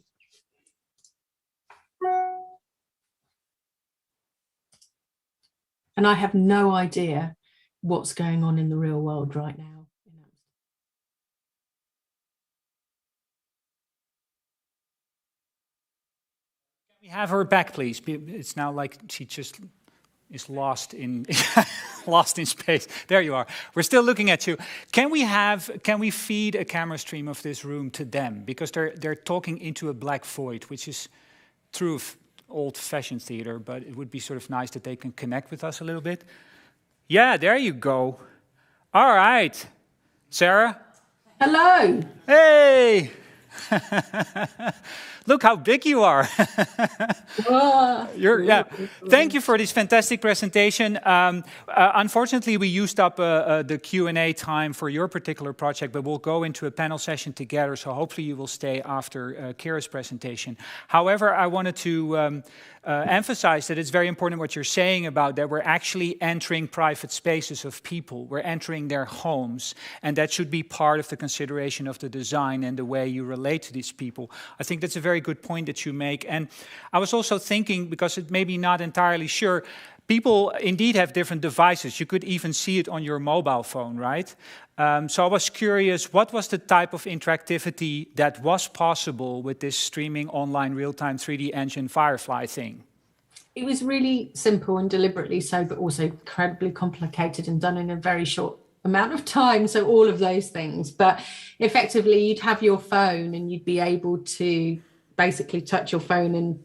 And I have no idea what's going on in the real world right now. Can we have her back, please? It's now like she just is lost in lost in space. There you are. We're still looking at you. Can we feed a camera stream of this room to them? Because they're talking into a black void, which is true of old-fashioned theater, but it would be sort of nice that they can connect with us a little bit. Yeah, there you go. All right. Sarah? Hello. Hey! Look how big you are. Thank you for this fantastic presentation. Unfortunately, we used up the Q&A time for your particular project, but we'll go into a panel session together, so hopefully you will stay after Kira's presentation. However, I wanted to emphasize that it's very important what you're saying about that we're actually entering private spaces of people. We're entering their homes, and that should be part of the consideration of the design and the way you relate to these people. I think that's a very good point that you make. And I was also thinking, because it may be not entirely sure, people indeed have different devices. You could even see it on your mobile phone, right? So I was curious, what was the type of interactivity that was possible with this streaming online real-time 3D engine Firefly thing? It was really simple and deliberately so, but also incredibly complicated and done in a very short amount of time, so all of those things. But effectively you'd have your phone and you'd be able to basically touch your phone and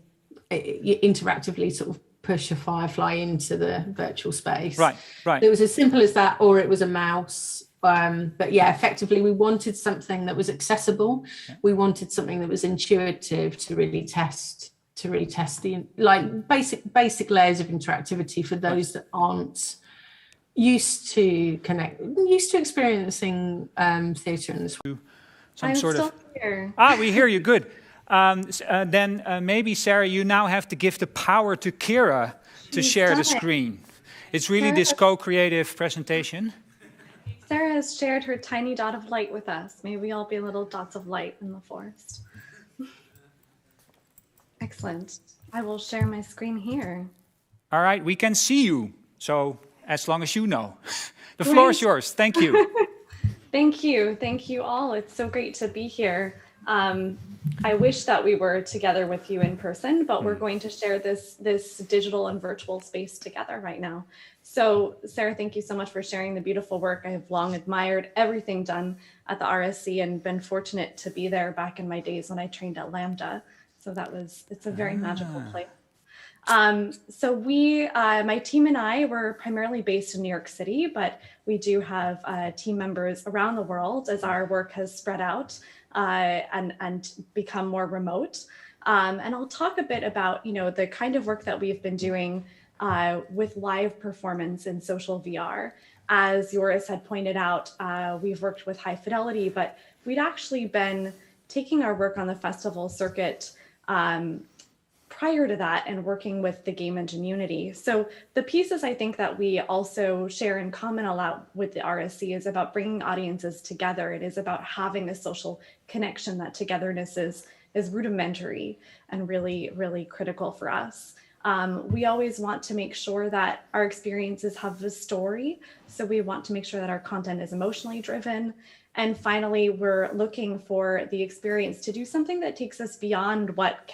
interactively sort of push a firefly into the virtual space. Right. It was as simple as that, or it was a mouse. But yeah, effectively we wanted something that was accessible. We wanted something that was intuitive to really test the like basic layers of interactivity for those that aren't used to experiencing theatre in this way. I'm still here. We hear you, good. Then maybe, Sarah, you now have to give the power to Kira to share the screen. It's really this co-creative presentation. Sarah has shared her tiny dot of light with us. May we all be little dots of light in the forest. Excellent. I will share my screen here. All right, we can see you. So as long as you know. The floor is yours. Thank you. Thank you. Thank you all. It's so great to be here. I wish that we were together with you in person, but we're going to share this digital and virtual space together right now. So Sarah, thank you so much for sharing the beautiful work. I have long admired everything done at the RSC and been fortunate to be there back in my days when I trained at Lambda. So it's a very magical place. So my team and I were primarily based in New York City, but we do have team members around the world as our work has spread out and become more remote. And I'll talk a bit about, the kind of work that we've been doing with live performance in social VR. As Joris had pointed out, we've worked with High Fidelity, but we'd actually been taking our work on the festival circuit prior to that and working with the Game Engine Unity. So the pieces I think that we also share in common a lot with the RSC is about bringing audiences together. It is about having a social connection. That togetherness is rudimentary and really, really critical for us. We always want to make sure that our experiences have a story. So we want to make sure that our content is emotionally driven. And finally, we're looking for the experience to do something that takes us beyond what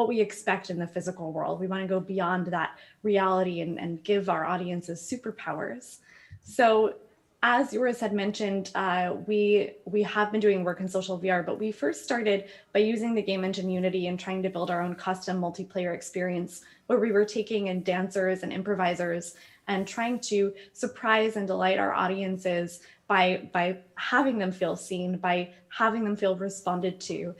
we expect in the physical world. We want to go beyond that reality and give our audiences superpowers. So as Joris had mentioned, we have been doing work in social VR, but we first started by using the Game Engine Unity and trying to build our own custom multiplayer experience where we were taking in dancers and improvisers and trying to surprise and delight our audiences by having them feel seen, by having them feel responded to.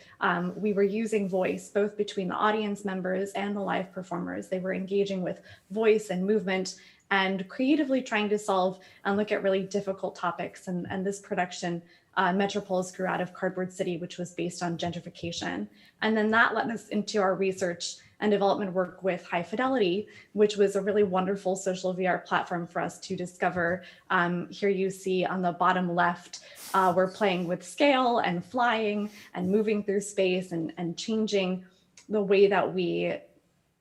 We were using voice, both between the audience members and the live performers. They were engaging with voice and movement and creatively trying to solve and look at really difficult topics. And this production, Metropolis, grew out of Cardboard City, which was based on gentrification. And then that led us into our research and development work with High Fidelity, which was a really wonderful social VR platform for us to discover. Here you see on the bottom left, we're playing with scale and flying and moving through space and changing the way that we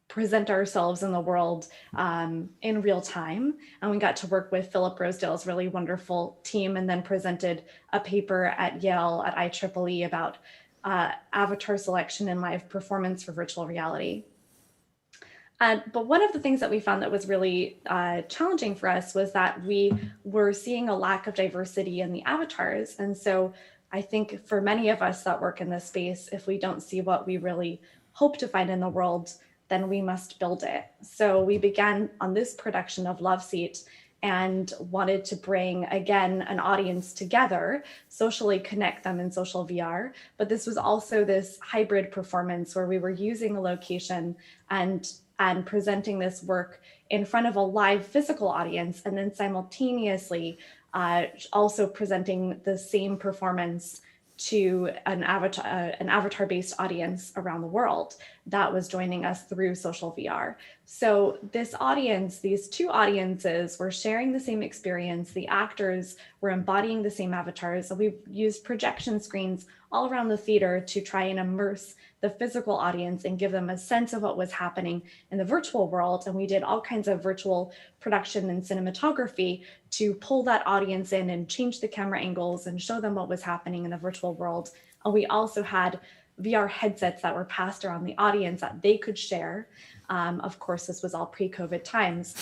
present ourselves in the world in real time. And we got to work with Philip Rosedale's really wonderful team and then presented a paper at Yale at IEEE about avatar selection and live performance for virtual reality. But one of the things that we found that was really challenging for us was that we were seeing a lack of diversity in the avatars. And so I think for many of us that work in this space, if we don't see what we really hope to find in the world, then we must build it. So we began on this production of Love Seat and wanted to bring, again, an audience together, socially connect them in social VR. But this was also this hybrid performance where we were using a location and presenting this work in front of a live physical audience, and then simultaneously also presenting the same performance to an avatar-based audience around the world that was joining us through social VR. So this audience, these two audiences were sharing the same experience. The actors were embodying the same avatars. So we used projection screens all around the theater to try and immerse the physical audience and give them a sense of what was happening in the virtual world. And we did all kinds of virtual production and cinematography to pull that audience in and change the camera angles and show them what was happening in the virtual world. And we also had VR headsets that were passed around the audience that they could share. Of course, this was all pre-COVID times.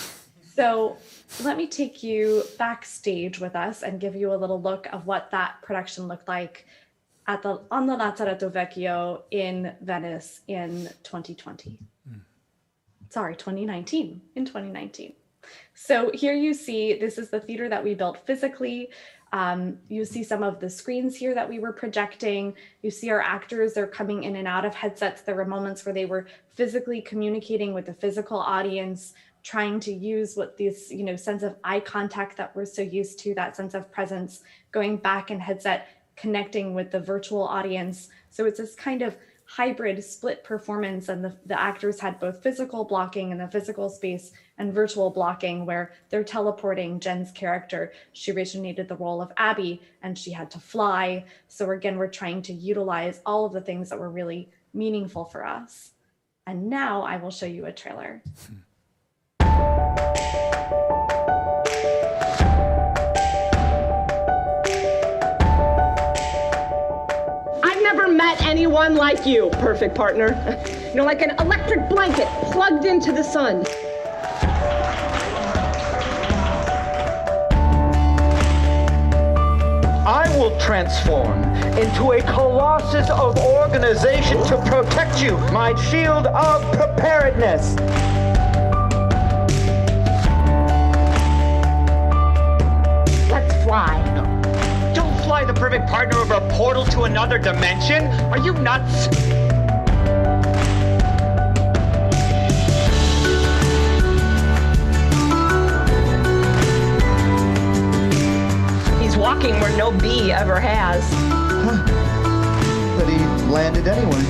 So let me take you backstage with us and give you a little look of what that production looked like on the Lazzaretto Vecchio in Venice in 2020. Sorry, 2019, in 2019. So here you see, this is the theater that we built physically. You see some of the screens here that we were projecting. You see our actors, they're coming in and out of headsets. There were moments where they were physically communicating with the physical audience, trying to use what this, sense of eye contact that we're so used to, that sense of presence, going back in headset, connecting with the virtual audience. So it's this kind of hybrid split performance, and the actors had both physical blocking in the physical space and virtual blocking where they're teleporting. Jen's character, she originated the role of Abby and she had to fly. So again, we're trying to utilize all of the things that were really meaningful for us. And now I will show you a trailer. Never met anyone like you, perfect partner. Like an electric blanket plugged into the sun. I will transform into a colossus of organization to protect you, my shield of preparedness. Let's fly. Fly the perfect partner over a portal to another dimension? Are you nuts? He's walking where no bee ever has. Huh. But he landed anyway.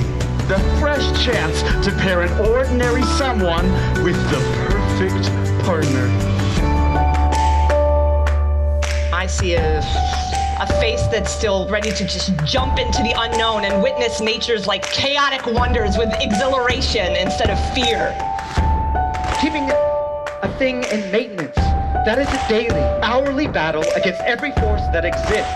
The fresh chance to pair an ordinary someone with the perfect partner. I see a face that's still ready to just jump into the unknown and witness nature's chaotic wonders with exhilaration instead of fear. Keeping a thing in maintenance, that is a daily, hourly battle against every force that exists.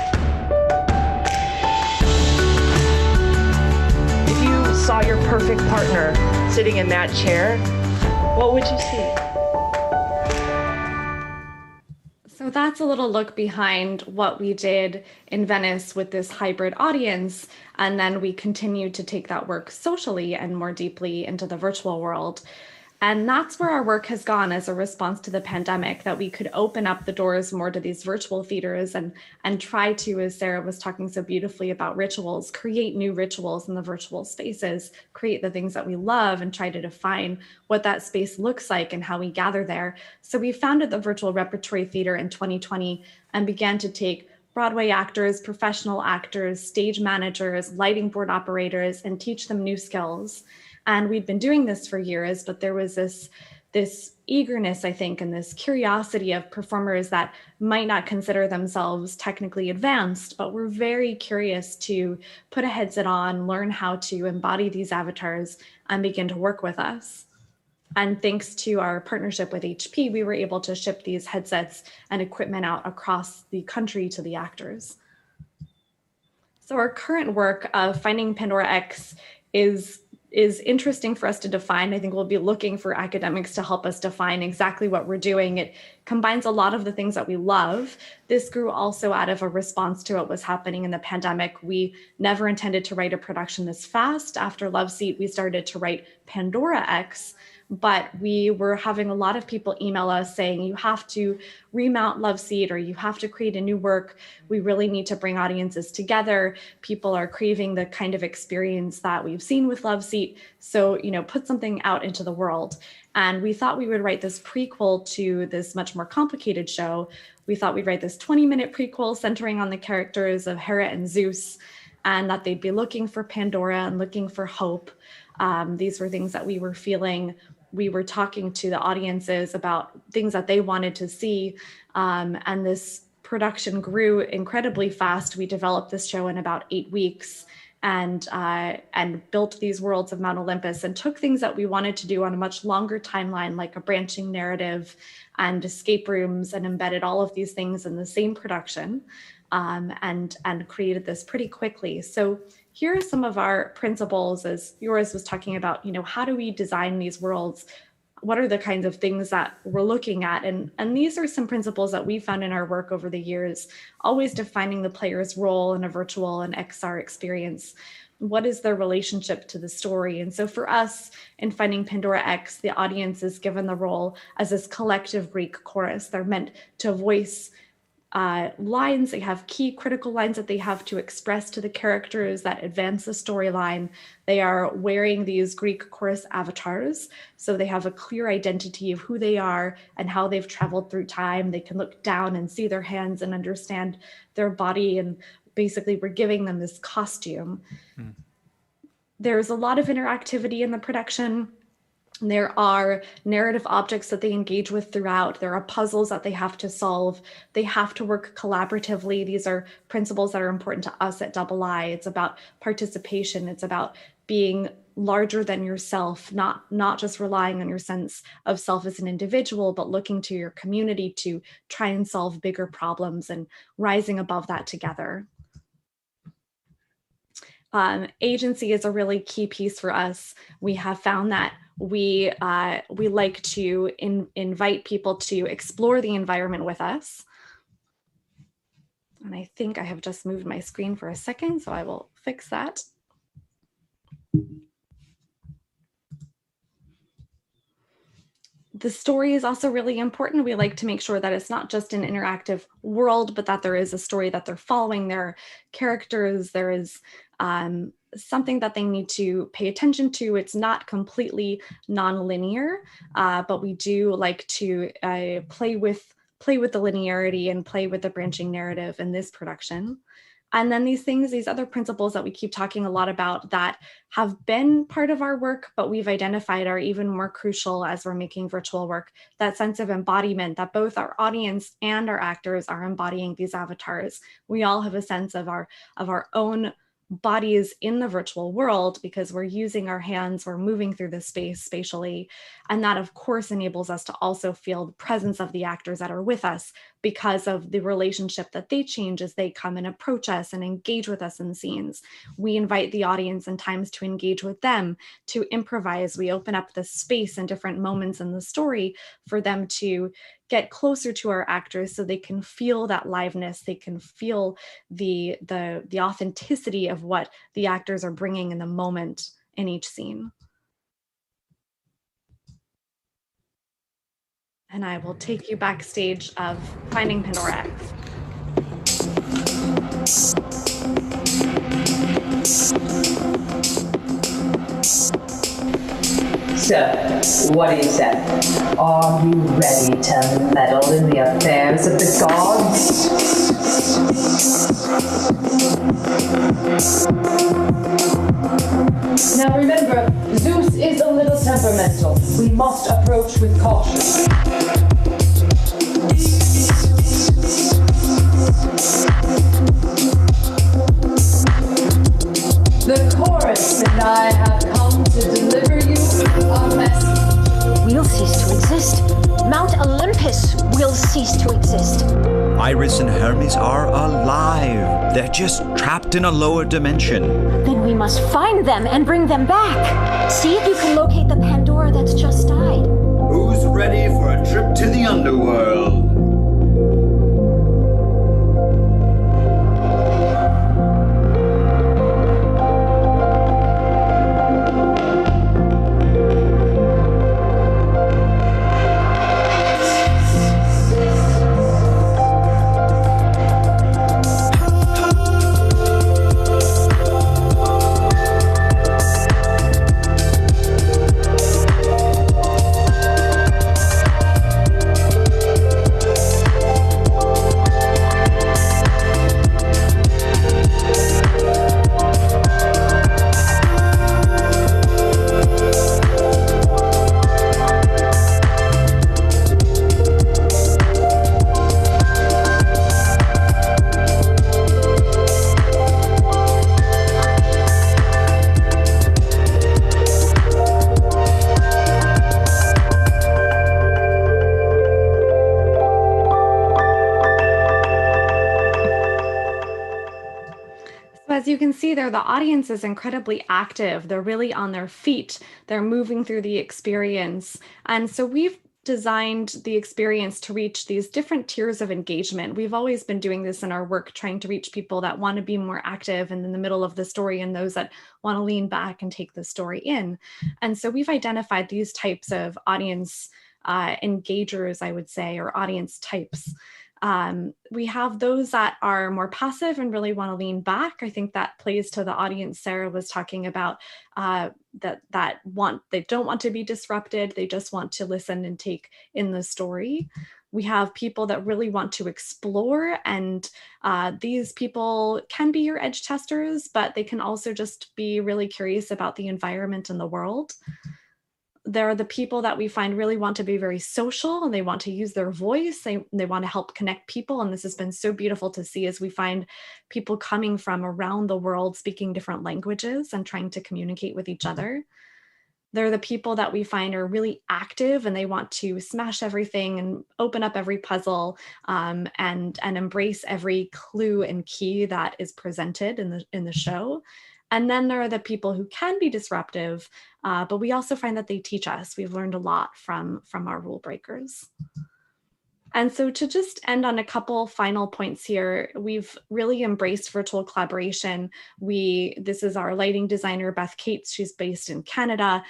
If you saw your perfect partner sitting in that chair, what would you see? So that's a little look behind what we did in Venice with this hybrid audience. And then we continued to take that work socially and more deeply into the virtual world. And that's where our work has gone as a response to the pandemic, that we could open up the doors more to these virtual theaters and try to, as Sarah was talking so beautifully about rituals, create new rituals in the virtual spaces, create the things that we love and try to define what that space looks like and how we gather there. So we founded the Virtual Repertory Theater in 2020 and began to take Broadway actors, professional actors, stage managers, lighting board operators, and teach them new skills. And we'd been doing this for years, but there was this eagerness, I think, and this curiosity of performers that might not consider themselves technically advanced, but were very curious to put a headset on, learn how to embody these avatars, and begin to work with us. And thanks to our partnership with HP, we were able to ship these headsets and equipment out across the country to the actors. So our current work of finding Pandora X is interesting for us to define. I think we'll be looking for academics to help us define exactly what we're doing. It combines a lot of the things that we love. This grew also out of a response to what was happening in the pandemic. We never intended to write a production this fast. After Love Seat, we started to write Pandora X, but we were having a lot of people email us saying, you have to remount Love Seat, or you have to create a new work. We really need to bring audiences together. People are craving the kind of experience that we've seen with Love Seat. So, put something out into the world. And we thought we would write this prequel to this much more complicated show. We thought we'd write this 20-minute prequel centering on the characters of Hera and Zeus, and that they'd be looking for Pandora and looking for hope. These were things that we were feeling. We were talking to the audiences about things that they wanted to see. And this production grew incredibly fast. We developed this show in about 8 weeks and built these worlds of Mount Olympus and took things that we wanted to do on a much longer timeline, like a branching narrative and escape rooms, and embedded all of these things in the same production and created this pretty quickly. So here are some of our principles, as Joris was talking about, how do we design these worlds what are the kinds of things that we're looking at? And these are some principles that we found in our work over the years, always defining the player's role in a virtual and XR experience. What is their relationship to the story? And so for us in Finding Pandora X, the audience is given the role as this collective Greek chorus. They're meant to voice lines. They have key critical lines that they have to express to the characters that advance the storyline. They are wearing these Greek chorus avatars, so they have a clear identity of who they are and how they've traveled through time. They can look down and see their hands and understand their body, and basically we're giving them this costume. There's a lot of interactivity in the production. There are narrative objects that they engage with throughout. There are puzzles that they have to solve. They have to work collaboratively. These are principles that are important to us at Double I. It's about participation. It's about being larger than yourself, not just relying on your sense of self as an individual, but looking to your community to try and solve bigger problems and rising above that together. Agency is a really key piece for us. We have found that we like to invite people to explore the environment with us. And I think I have just moved my screen for a second, so I will fix that. The story is also really important. We like to make sure that it's not just an interactive world, but that there is a story that they're following. There are characters, there is something that they need to pay attention to. It's not completely non-linear, but we do like to play with the linearity and play with the branching narrative in this production. And then these other principles that we keep talking a lot about that have been part of our work, but we've identified are even more crucial as we're making virtual work. That sense of embodiment, that both our audience and our actors are embodying these avatars. We all have a sense of our own bodies in the virtual world because we're using our hands, we're moving through the space spatially. And that of course enables us to also feel the presence of the actors that are with us because of the relationship that they change as they come and approach us and engage with us in scenes. We invite the audience in times to engage with them, to improvise. We open up the space in different moments in the story for them to get closer to our actors so they can feel that liveness, they can feel the authenticity of what the actors are bringing in the moment in each scene. And I will take you backstage of Finding Pandora X. So, what do you say? Are you ready to meddle in the affairs of the gods? Now remember, Zeus is a little temperamental. We must approach with caution. The chorus and I have come to deliver you a message. We'll cease to exist. Mount Olympus will cease to exist. Iris and Hermes are alive. They're just trapped in a lower dimension. Then we must find them and bring them back. See if you can locate the Pandora that's just died. Who's ready for a trip to the underworld? see there, the audience is incredibly active. They're really on their feet. They're moving through the experience. And so we've designed the experience to reach these different tiers of engagement. We've always been doing this in our work, trying to reach people that want to be more active and in the middle of the story, and those that want to lean back and take the story in. And so we've identified these types of audience engagers, I would say, or audience types. We have those that are more passive and really want to lean back. I think that plays to the audience Sarah was talking about, they don't want to be disrupted. They just want to listen and take in the story. We have people that really want to explore, and these people can be your edge testers, but they can also just be really curious about the environment and the world. There are the people that we find really want to be very social, and they want to use their voice. They want to help connect people. And this has been so beautiful to see as we find people coming from around the world speaking different languages and trying to communicate with each other. They're the people that we find are really active, and they want to smash everything and open up every puzzle, and embrace every clue and key that is presented in the show. And then there are the people who can be disruptive, but we also find that they teach us. We've learned a lot from our rule breakers. And so to just end on a couple final points here, we've really embraced virtual collaboration. This is our lighting designer, Beth Cates. She's based in Canada.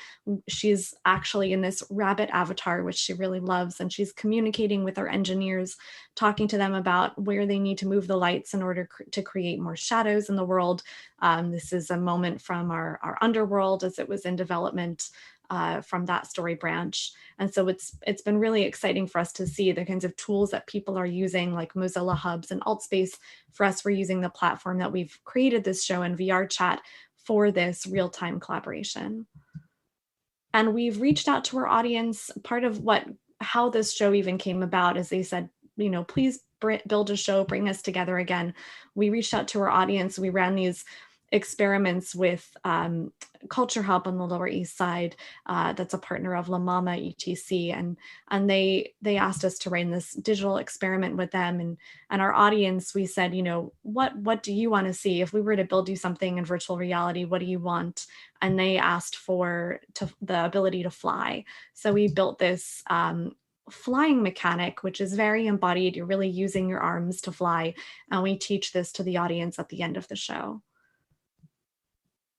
She's actually in this rabbit avatar, which she really loves. And she's communicating with our engineers, talking to them about where they need to move the lights in order to create more shadows in the world. This is a moment from our underworld as it was in development. From that story branch. And so it's been really exciting for us to see the kinds of tools that people are using, like Mozilla Hubs and Altspace. For us, we're using the platform that we've created this show in VR chat for this real-time collaboration. And we've reached out to our audience. Part of how this show even came about is they said, please build a show, bring us together again. We reached out to our audience. We ran these experiments with Culture Hub on the Lower East Side, that's a partner of La Mama ETC, and they asked us to run this digital experiment with them, and our audience, we said, what do you want to see? If we were to build you something in virtual reality, what do you want? And they asked for the ability to fly. So we built this flying mechanic, which is very embodied. You're really using your arms to fly, and we teach this to the audience at the end of the show.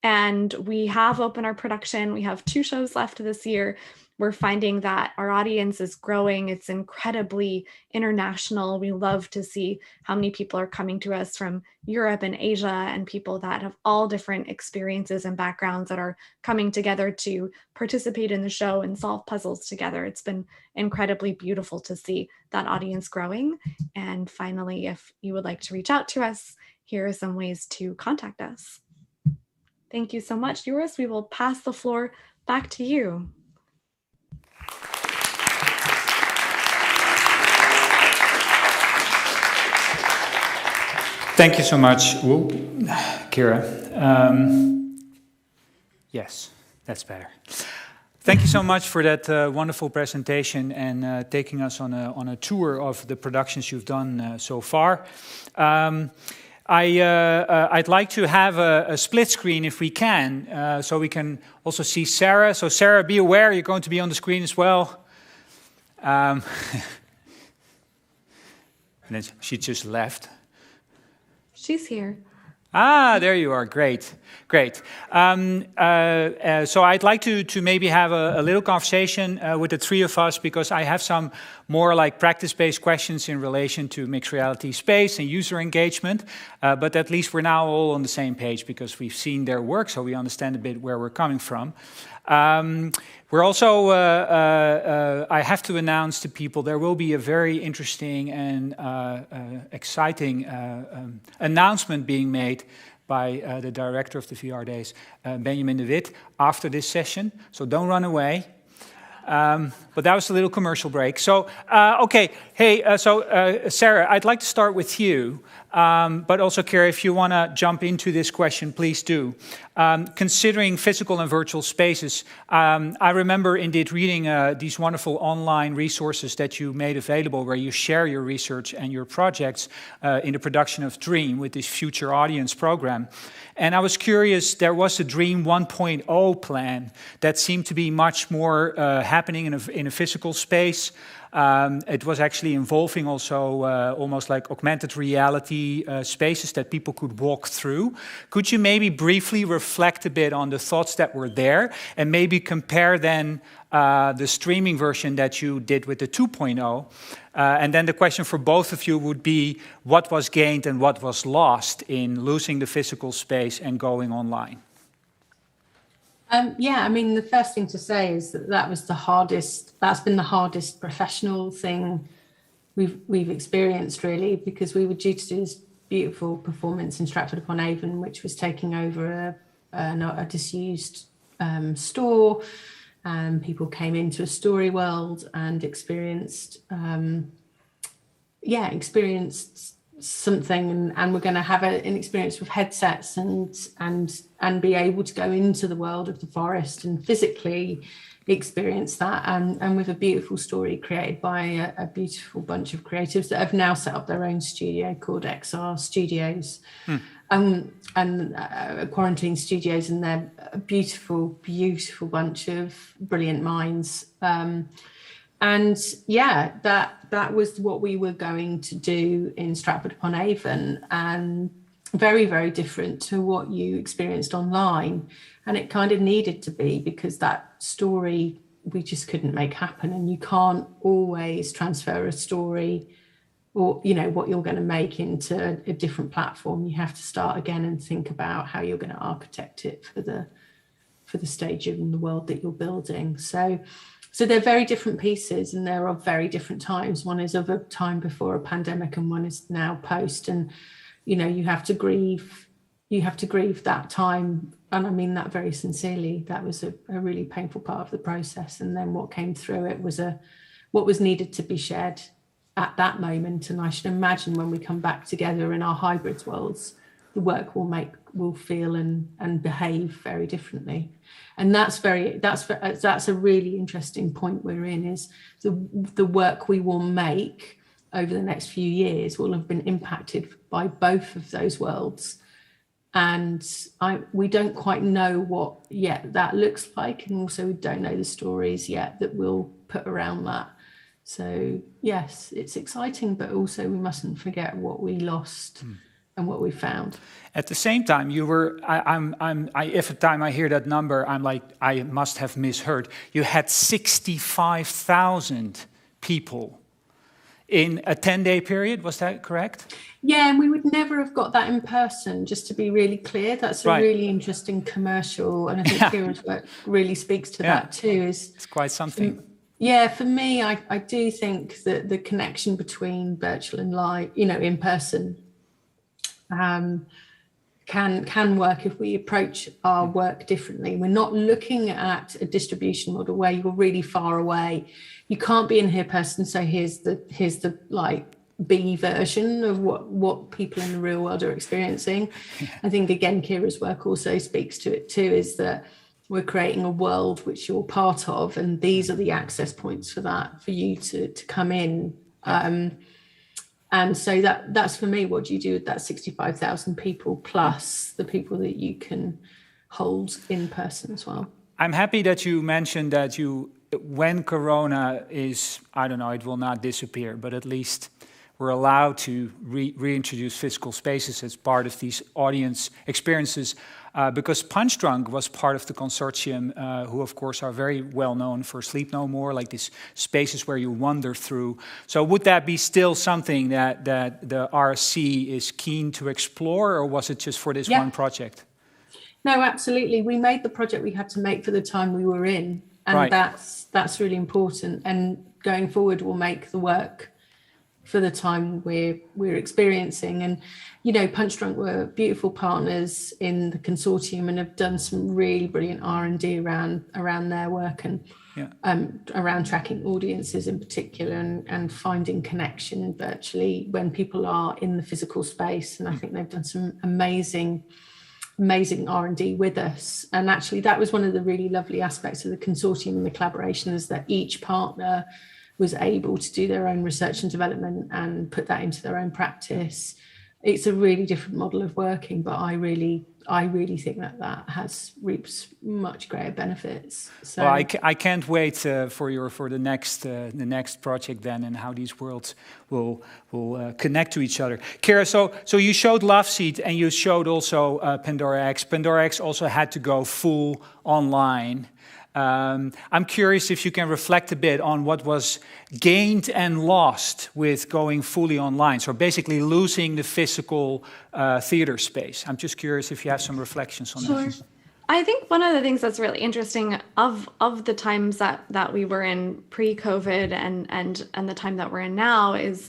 And we have opened our production. We have 2 shows left this year. We're finding that our audience is growing. It's incredibly international. We love to see how many people are coming to us from Europe and Asia, and people that have all different experiences and backgrounds that are coming together to participate in the show and solve puzzles together. It's been incredibly beautiful to see that audience growing. And finally, if you would like to reach out to us, here are some ways to contact us. Thank you so much, Joris. We will pass the floor back to you. Thank you so much, Kira. Yes, that's better. Thank you so much for that wonderful presentation and taking us on a tour of the productions you've done so far. I'd like to have a split screen if we can, so we can also see Sarah. So Sarah, be aware, you're going to be on the screen as well. And then she just left. She's here. Ah, there you are. Great, great. So I'd like to maybe have a little conversation with the 3 of us, because I have some more like practice-based questions in relation to mixed reality space and user engagement. But at least we're now all on the same page because we've seen their work, so we understand a bit where we're coming from. We're also, I have to announce to people, there will be a very interesting and exciting announcement being made by the director of the VR Days, Benjamin de Wit, after this session. So don't run away. But that was a little commercial break. So, okay. Hey, Sarah, I'd like to start with you. But also, Kira, if you want to jump into this question, please do. Considering physical and virtual spaces, I remember indeed reading these wonderful online resources that you made available where you share your research and your projects in the production of Dream with this Future Audience program. And I was curious, there was a Dream 1.0 plan that seemed to be much more happening in a physical space. It was actually involving also almost like augmented reality spaces that people could walk through. Could you maybe briefly reflect a bit on the thoughts that were there and maybe compare then the streaming version that you did with the 2.0? And then the question for both of you would be, what was gained and what was lost in losing the physical space and going online? Yeah, I mean, the first thing to say is that was the hardest. That's been the hardest professional thing we've experienced, really, because we were due to do this beautiful performance in Stratford-upon-Avon, which was taking over a disused store. People came into a story world and experienced something, and we're going to have an experience with headsets and be able to go into the world of the forest and physically experience that, and with a beautiful story created by a beautiful bunch of creatives that have now set up their own studio called XR Studios, and Quarantine Studios, and they're a beautiful bunch of brilliant minds. And yeah, that was what we were going to do in Stratford-upon-Avon, and very, very different to what you experienced online. And it kind of needed to be, because that story we just couldn't make happen. And you can't always transfer a story or, you know, what you're going to make into a different platform. You have to start again and think about how you're going to architect it for the stage in the world that you're building. So they're very different pieces, and they're of very different times. One is of a time before a pandemic, and one is now post. And, you know, you have to grieve that time. And I mean that very sincerely. That was a really painful part of the process. And then what came through it was what was needed to be shared at that moment. And I should imagine when we come back together in our hybrids worlds, the work will feel and behave very differently. And that's a really interesting point we're in, is the work we will make over the next few years will have been impacted by both of those worlds. And we don't quite know what yet that looks like, and also we don't know the stories yet that we'll put around that. So yes, it's exciting, but also we mustn't forget what we lost and what we found. At the same time, you were. Every time I hear that number, I'm like, I must have misheard. You had 65,000 people in a 10-day period. Was that correct? Yeah, and we would never have got that in person. Just to be really clear, that's a really interesting commercial, and I think Kira's work really speaks to that too. It's quite something. For me, I do think that the connection between virtual and live, you know, in person, can work if we approach our work differently. We're not looking at a distribution model where you're really far away. You can't be in here person, so here's the like B version of what people in the real world are experiencing. I think again Kira's work also speaks to it too, is that we're creating a world which you're part of, and these are the access points for that, for you to come in. And so that's for me, what do you do with that 65,000 people plus the people that you can hold in person as well? I'm happy that you mentioned that when Corona is, I don't know, it will not disappear, but at least we're allowed to reintroduce physical spaces as part of these audience experiences, because Punch Drunk was part of the consortium, who of course are very well known for Sleep No More, like these spaces where you wander through. So would that be still something that the RSC is keen to explore, or was it just for this one project? No, absolutely. We made the project we had to make for the time we were in, and that's really important. And going forward, we'll make the work for the time we're experiencing. And, you know, Punch Drunk were beautiful partners in the consortium and have done some really brilliant R&D around their work. And around tracking audiences in particular and finding connection virtually when people are in the physical space. And I think they've done some amazing R&D with us. And actually that was one of the really lovely aspects of the consortium and the collaboration, is that each partner was able to do their own research and development and put that into their own practice. It's a really different model of working, but I really think that reaps much greater benefits. So well, I can't wait for the next project then, and how these worlds will connect to each other. Kira, so you showed Love Seat and you showed also Pandora X. Pandora X also had to go full online. I'm curious if you can reflect a bit on what was gained and lost with going fully online. So basically losing the physical theater space. I'm just curious if you have some reflections on that. Sure. I think one of the things that's really interesting of the times that we were in pre-COVID and the time that we're in now is,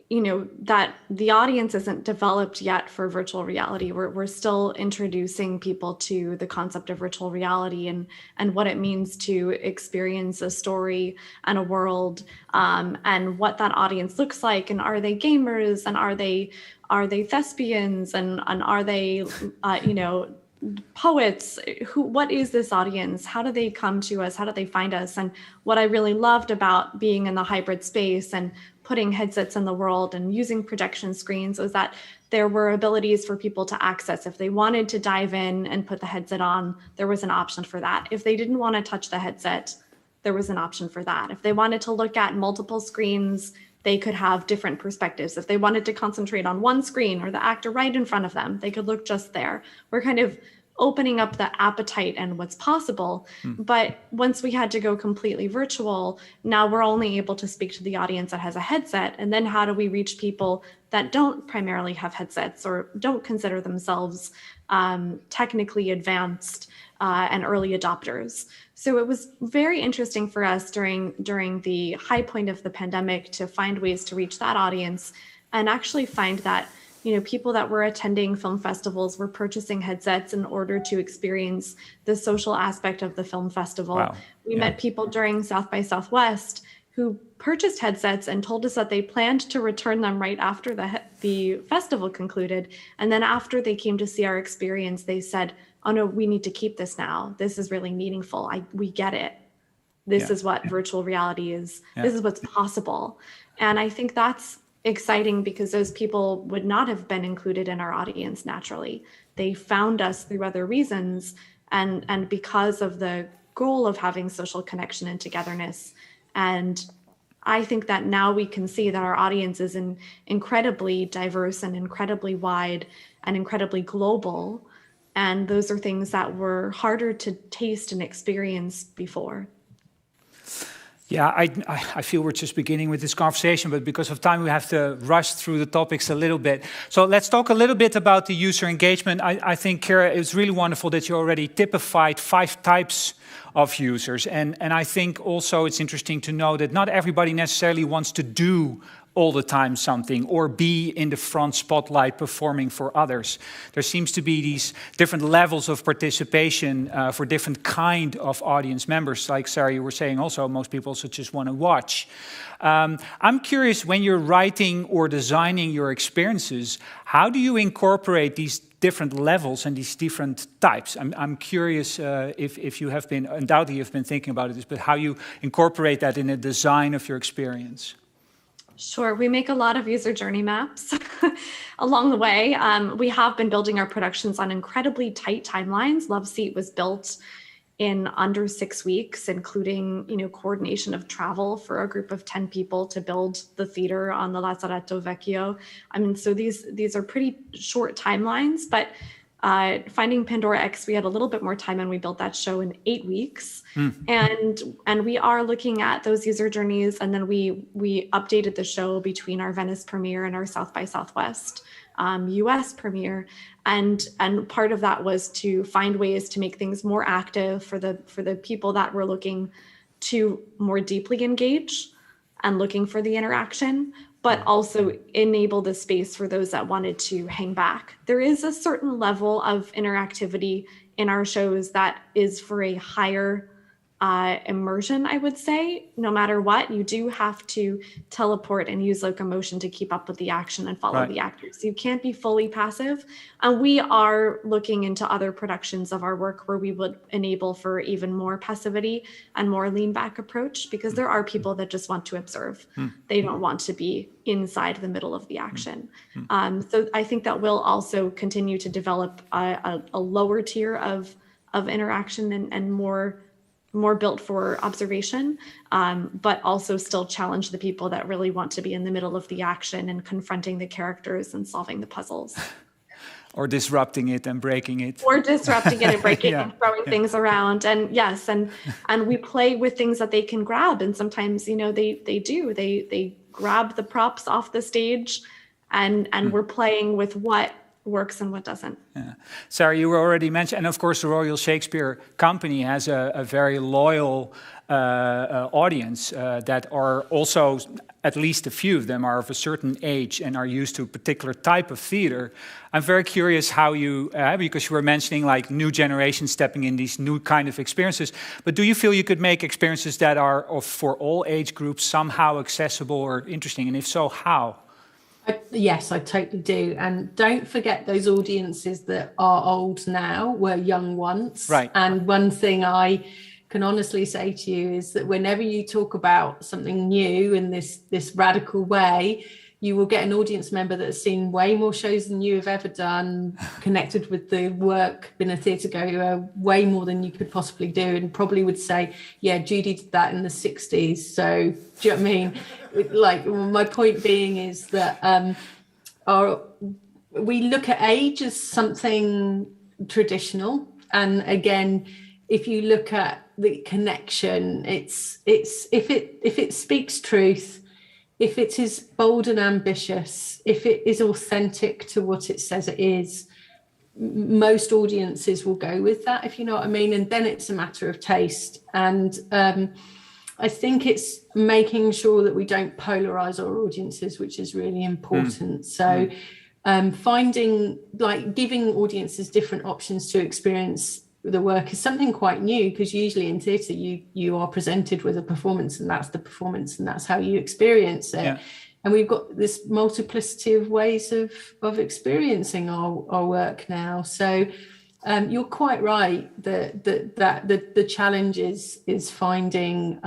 that the audience isn't developed yet for virtual reality. We're still introducing people to the concept of virtual reality and what it means to experience a story and a world, and what that audience looks like, and are they gamers, and are they thespians, and are they poets? What is this audience? How do they come to us? How do they find us? And what I really loved about being in the hybrid space and putting headsets in the world and using projection screens was that there were abilities for people to access. If they wanted to dive in and put the headset on, there was an option for that. If they didn't want to touch the headset, there was an option for that. If they wanted to look at multiple screens, they could have different perspectives. If they wanted to concentrate on one screen or the actor right in front of them, they could look just there. We're kind of opening up the appetite and what's possible. But once we had to go completely virtual, now we're only able to speak to the audience that has a headset. And then how do we reach people that don't primarily have headsets or don't consider themselves technically advanced and early adopters? So it was very interesting for us during the high point of the pandemic to find ways to reach that audience and actually find that people that were attending film festivals were purchasing headsets in order to experience the social aspect of the film festival. Wow. We met people during South by Southwest who purchased headsets and told us that they planned to return them right after the festival concluded. And then after they came to see our experience, they said, oh no, we need to keep this now. This is really meaningful. We get it. This is what virtual reality is. This is what's possible. And I think that's exciting because those people would not have been included in our audience naturally. They found us through other reasons and because of the goal of having social connection and togetherness. And I think that now we can see that our audience is incredibly diverse and incredibly wide and incredibly global. And those are things that were harder to taste and experience before. Yeah, I feel we're just beginning with this conversation, but because of time, we have to rush through the topics a little bit. So let's talk a little bit about the user engagement. I think, Kira, it's really wonderful that you already typified 5 types of users. And I think also it's interesting to know that not everybody necessarily wants to do all the time something or be in the front spotlight performing for others. There seems to be these different levels of participation for different kind of audience members. Like Sarah, you were saying also, most people also just want to watch. I'm curious, when you're writing or designing your experiences, how do you incorporate these different levels and these different types? I'm curious if you have been, undoubtedly you've been thinking about this, but how you incorporate that in the design of your experience. Sure. We make a lot of user journey maps along the way. We have been building our productions on incredibly tight timelines. Love Seat was built in under 6 weeks, including, coordination of travel for a group of 10 people to build the theater on the Lazzaretto Vecchio. So these are pretty short timelines, but finding Pandora X, we had a little bit more time and we built that show in 8 weeks. And we are looking at those user journeys. And then we updated the show between our Venice premiere and our South by Southwest US premiere. And part of that was to find ways to make things more active for the people that were looking to more deeply engage and looking for the interaction, but also enable the space for those that wanted to hang back. There is a certain level of interactivity in our shows that is for a higher immersion, I would say. No matter what, you do have to teleport and use locomotion to keep up with the action and follow the actors. You can't be fully passive. And we are looking into other productions of our work where we would enable for even more passivity and more lean back approach, because there are people that just want to observe. They don't want to be inside the middle of the action. So I think that will also continue to develop a lower tier of interaction and more built for observation, but also still challenge the people that really want to be in the middle of the action and confronting the characters and solving the puzzles. Or disrupting it and breaking it. Or disrupting it and breaking and throwing things around. And yes, and we play with things that they can grab. And sometimes, they grab the props off the stage and we're playing with what works and what doesn't. Yeah. Sarah, you were already mentioned, and of course the Royal Shakespeare Company has a very loyal audience that are also, at least a few of them are of a certain age and are used to a particular type of theater. I'm very curious how you, because you were mentioning like new generations stepping in these new kind of experiences, but do you feel you could make experiences that are for all age groups somehow accessible or interesting, and if so, how? Yes, I totally do. And don't forget those audiences that are old now were young once. Right. And one thing I can honestly say to you is that whenever you talk about something new in this radical way, you will get an audience member that has seen way more shows than you have ever done, connected with the work, been a theatre goer way more than you could possibly do, and probably would say, yeah, Judy did that in the 60s. So, do you know what I mean? Like, my point being is that we look at age as something traditional. And again, if you look at the connection, it's if it speaks truth, if it is bold and ambitious, if it is authentic to what it says it is, most audiences will go with that, if you know what I mean. And then it's a matter of taste. And I think it's making sure that we don't polarize our audiences, which is really important. So finding, like, giving audiences different options to experience the work is something quite new, because usually in theatre you are presented with a performance, and that's the performance, and that's how you experience it. Yeah. And we've got this multiplicity of ways of experiencing our work now. So you're quite right that the challenge is finding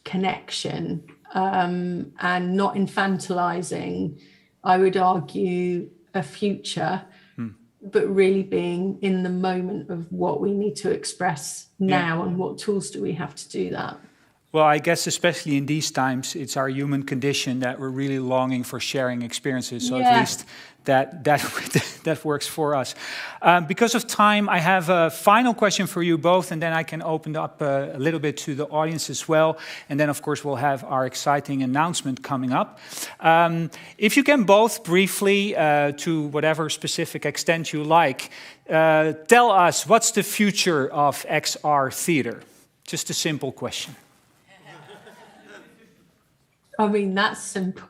connection and not infantilizing, I would argue, a future, but really being in the moment of what we need to express now and what tools do we have to do that. Well, I guess especially in these times, it's our human condition that we're really longing for sharing experiences. So at least that works for us. Because of time, I have a final question for you both, and then I can open up a little bit to the audience as well. And then, of course, we'll have our exciting announcement coming up. If you can both briefly, to whatever specific extent you like, tell us what's the future of XR theater? Just a simple question. I mean, that's simple.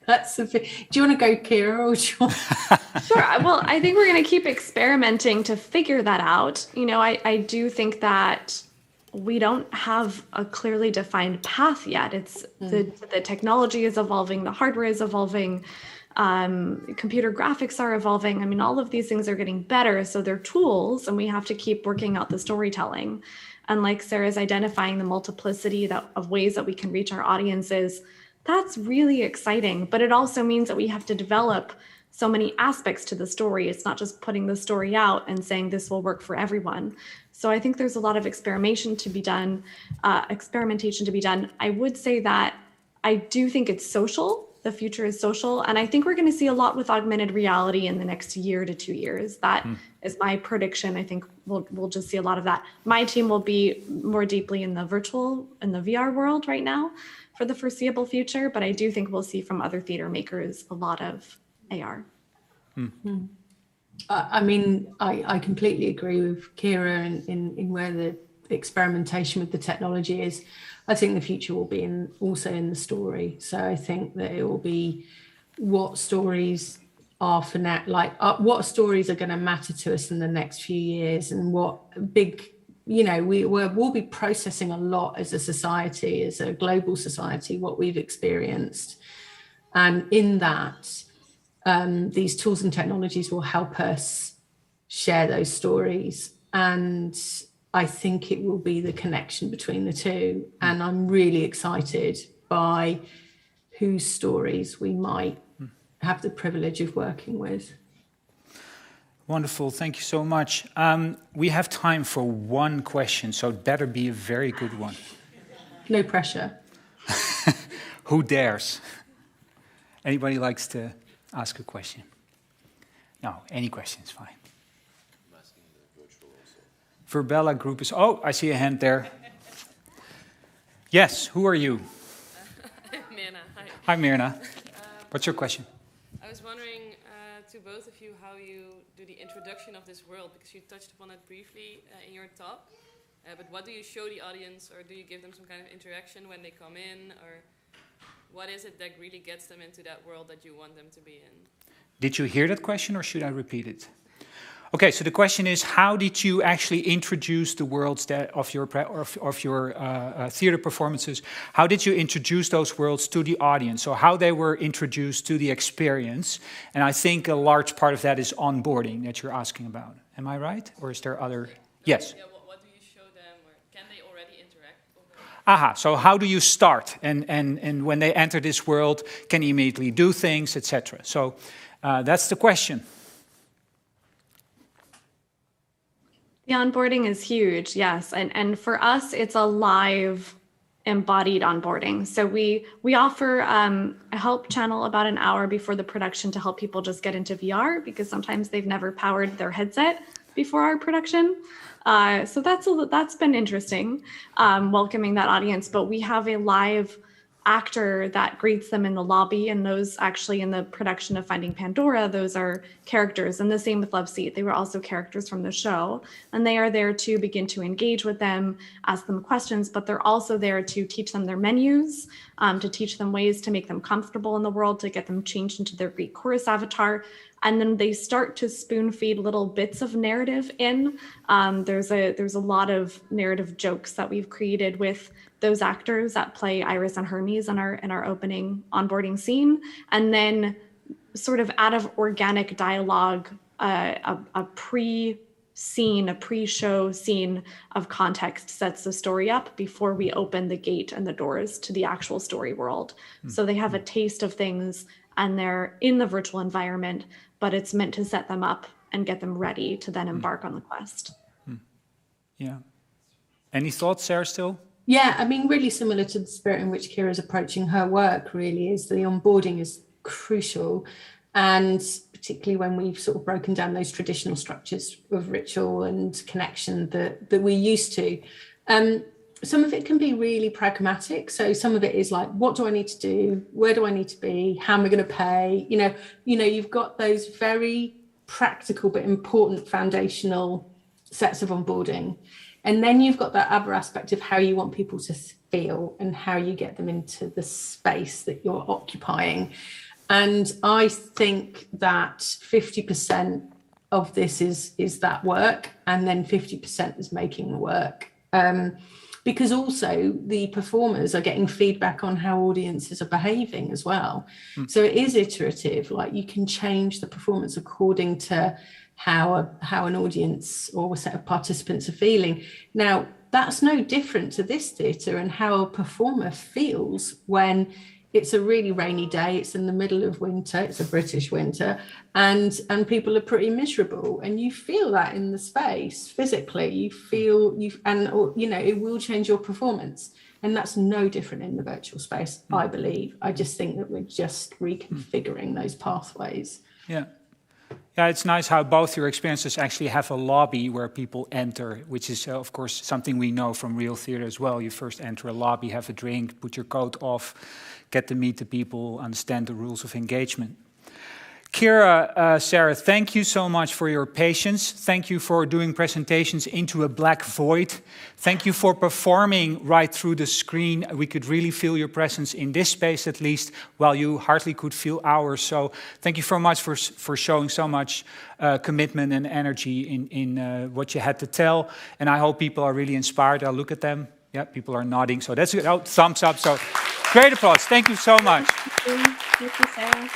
That's a bit. Do you want to go, Kira, or do you want... Sure. Well, I think we're going to keep experimenting to figure that out. You know, I do think that we don't have a clearly defined path yet. It's the technology is evolving, the hardware is evolving, computer graphics are evolving. I mean, all of these things are getting better, so they're tools, and we have to keep working out the storytelling. And like Sarah's identifying the multiplicity of ways that we can reach our audiences, that's really exciting. But it also means that we have to develop so many aspects to the story. It's not just putting the story out and saying this will work for everyone. So I think there's a lot of experimentation to be done. I would say that I do think it's social. The future is social. And I think we're going to see a lot with augmented reality in the next year to 2 years. That is my prediction. I think we'll just see a lot of that. My team will be more deeply in the virtual and the VR world right now for the foreseeable future. But I do think we'll see from other theater makers a lot of AR. I mean, I completely agree with Kira in where the experimentation with the technology is. I think the future will be also in the story. So I think that it will be what stories are for now, what stories are going to matter to us in the next few years, and what big we'll be processing a lot as a society, as a global society, what we've experienced. And in that, these tools and technologies will help us share those stories. And I think it will be the connection between the two. And I'm really excited by whose stories we might have the privilege of working with. Wonderful, thank you so much. We have time for one question, so it better be a very good one. No pressure. Who dares? Anybody likes to ask a question? No, any question is fine. I'm asking the virtual also. Verbella group is, oh, I see a hand there. Yes, who are you? Mirna, hi. Hi Mirna. What's your question? I was wondering to both of you how you do the introduction of this world, because you touched upon it briefly in your talk. But what do you show the audience, or do you give them some kind of interaction when they come in, or what is it that really gets them into that world that you want them to be in? Did you hear that question, or should I repeat it? Okay, so the question is, how did you actually introduce the worlds of your theater performances? How did you introduce those worlds to the audience? So how they were introduced to the experience? And I think a large part of that is onboarding that you're asking about. Am I right? Or is there other? Yes. Yeah, what do you show them, or can they already interact? Aha, so how do you start? And when they enter this world, can you immediately do things, etc.? So that's the question. The onboarding is huge, yes. And for us, it's a live embodied onboarding. So we offer a help channel about an hour before the production to help people just get into VR, because sometimes they've never powered their headset before our production. So that's been interesting, welcoming that audience. But we have a live actor that greets them in the lobby, and those actually in the production of Finding Pandora, those are characters, and the same with Love Seat. They were also characters from the show, and they are there to begin to engage with them, ask them questions, but they're also there to teach them their menus, to teach them ways to make them comfortable in the world, to get them changed into their Greek chorus avatar. And then they start to spoon feed little bits of narrative in. There's a lot of narrative jokes that we've created with those actors that play Iris and Hermes in our opening onboarding scene. And then sort of out of organic dialogue, a pre-scene, a pre-show scene of context sets the story up before we open the gate and the doors to the actual story world. So they have a taste of things and they're in the virtual environment, but it's meant to set them up and get them ready to then embark on the quest. Yeah. Any thoughts, Sarah, still? Yeah, I mean, really similar to the spirit in which Kira's approaching her work, really, is the onboarding is crucial. And particularly when we've sort of broken down those traditional structures of ritual and connection that we're used to. Some of it can be really pragmatic. So some of it is like, what do I need to do? Where do I need to be? How am I going to pay? You've got those very practical but important foundational sets of onboarding. And then you've got that other aspect of how you want people to feel and how you get them into the space that you're occupying. And I think that 50% of this is that work, and then 50% is making the work. Because also the performers are getting feedback on how audiences are behaving as well. So it is iterative, like you can change the performance according to how an audience or a set of participants are feeling. Now, that's no different to this theatre and how a performer feels when it's a really rainy day, it's in the middle of winter, it's a British winter, and people are pretty miserable, and you feel that in the space physically. You feel it will change your performance, and that's no different in the virtual space, I believe. I just think that we're just reconfiguring those pathways. Yeah, it's nice how both your experiences actually have a lobby where people enter, which is, of course, something we know from real theater as well. You first enter a lobby, have a drink, put your coat off, get to meet the people, understand the rules of engagement. Kira, Sarah, thank you so much for your patience. Thank you for doing presentations into a black void. Thank you for performing right through the screen. We could really feel your presence in this space at least, while you hardly could feel ours. So thank you so much for showing so much commitment and energy in what you had to tell. And I hope people are really inspired. I'll look at them. Yeah, people are nodding. So that's good. Oh, thumbs up. So great applause. Thank you so much. Thank you, Sarah.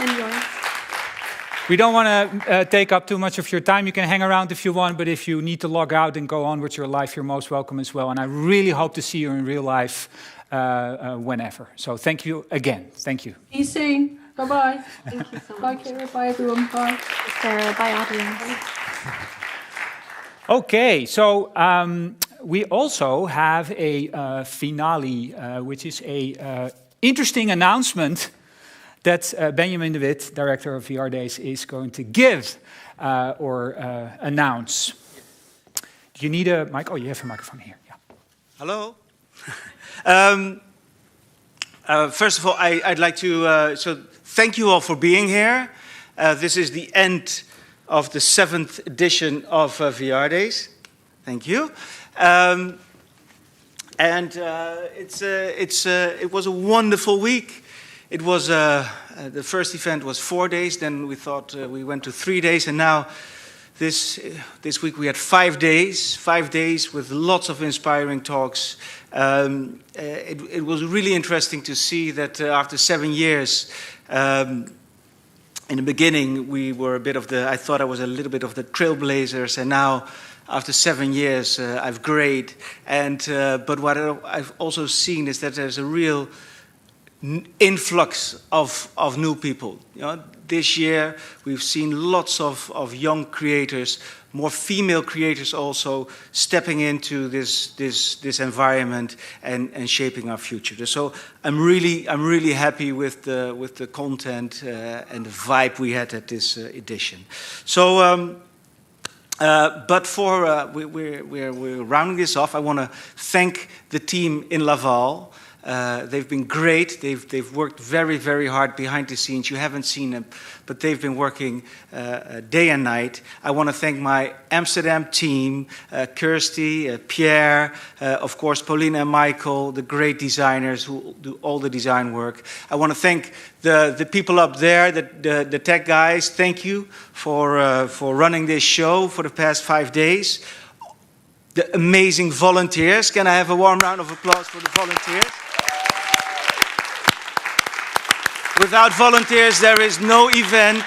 And yours. We don't want to take up too much of your time. You can hang around if you want, but if you need to log out and go on with your life, you're most welcome as well. And I really hope to see you in real life whenever. So thank you again. Thank you. See you soon. Bye-bye. Thank you so much. Bye, Kira. Bye, everyone. Bye. Sarah. Bye, audience. Okay, so we also have a finale, which is a interesting announcement that Benjamin de Wit, director of VR Days, is going to give or announce. Do you need a mic? Oh, you have a microphone here. Yeah. Hello. First of all, I'd like to so thank you all for being here. This is the end of the 7th edition of VR Days. Thank you. It was a wonderful week. It was the first event was 4 days. Then we thought we went to 3 days, and now this week we had 5 days. 5 days with lots of inspiring talks. It was really interesting to see that after 7 years. In the beginning, we were a bit of I thought I was a little bit of the trailblazers, and now, after 7 years, I've grayed. But what I've also seen is that there's a real influx of new people. You know, this year, we've seen lots of young creators, more female creators also stepping into this environment and shaping our future. So I'm really happy with the content and the vibe we had at this edition. So, but we're rounding this off. I want to thank the team in Laval. They've been great. They've worked very, very hard behind the scenes. You haven't seen them, but they've been working day and night. I want to thank my Amsterdam team, Kirsty, Pierre, of course, Paulina and Michael, the great designers who do all the design work. I want to thank the people up there, the tech guys. Thank you for running this show for the past 5 days. The amazing volunteers. Can I have a warm round of applause for the volunteers? Without volunteers, there is no event.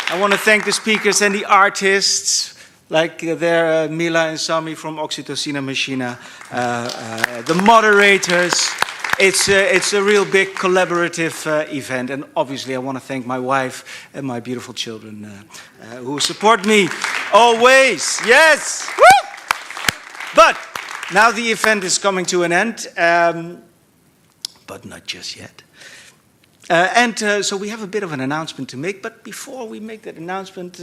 I want to thank the speakers and the artists, like Mila and Sami from Oxytocina Machina, the moderators. It's a real big collaborative event, and obviously I want to thank my wife and my beautiful children who support me always. Yes! Woo! But now the event is coming to an end, but not just yet. So we have a bit of an announcement to make. But before we make that announcement,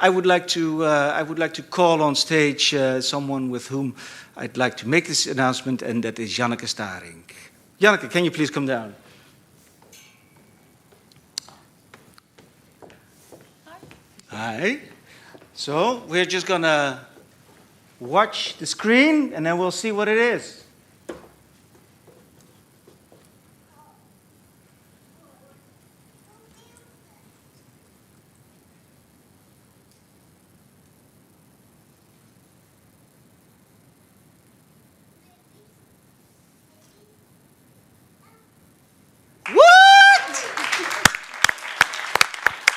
I would like to call on stage someone with whom I'd like to make this announcement, and that is Janneke Staring. Janneke, can you please come down? Hi. So we're just gonna watch the screen, and then we'll see what it is.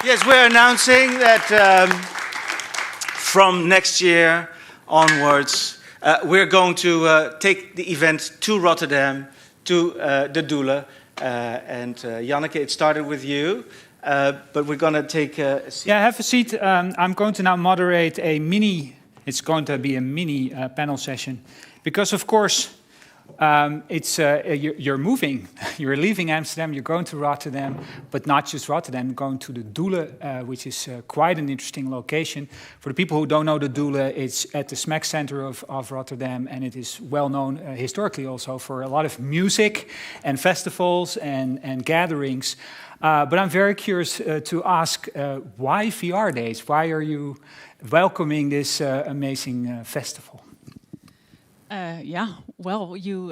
Yes, we're announcing that from next year onwards, we're going to take the event to Rotterdam, to the Doelen. And Janneke, it started with you, but we're going to take a seat. Yeah, have a seat. I'm going to now moderate it's going to be a mini panel session. Because, of course, you're moving, you're leaving Amsterdam, you're going to Rotterdam, but not just Rotterdam, going to the Doelen, which is quite an interesting location. For the people who don't know the Doelen, it's at the smack center of Rotterdam, and it is well known historically also for a lot of music and festivals and gatherings. But I'm very curious to ask, why VR Days? Why are you welcoming this amazing festival? Yeah, well, you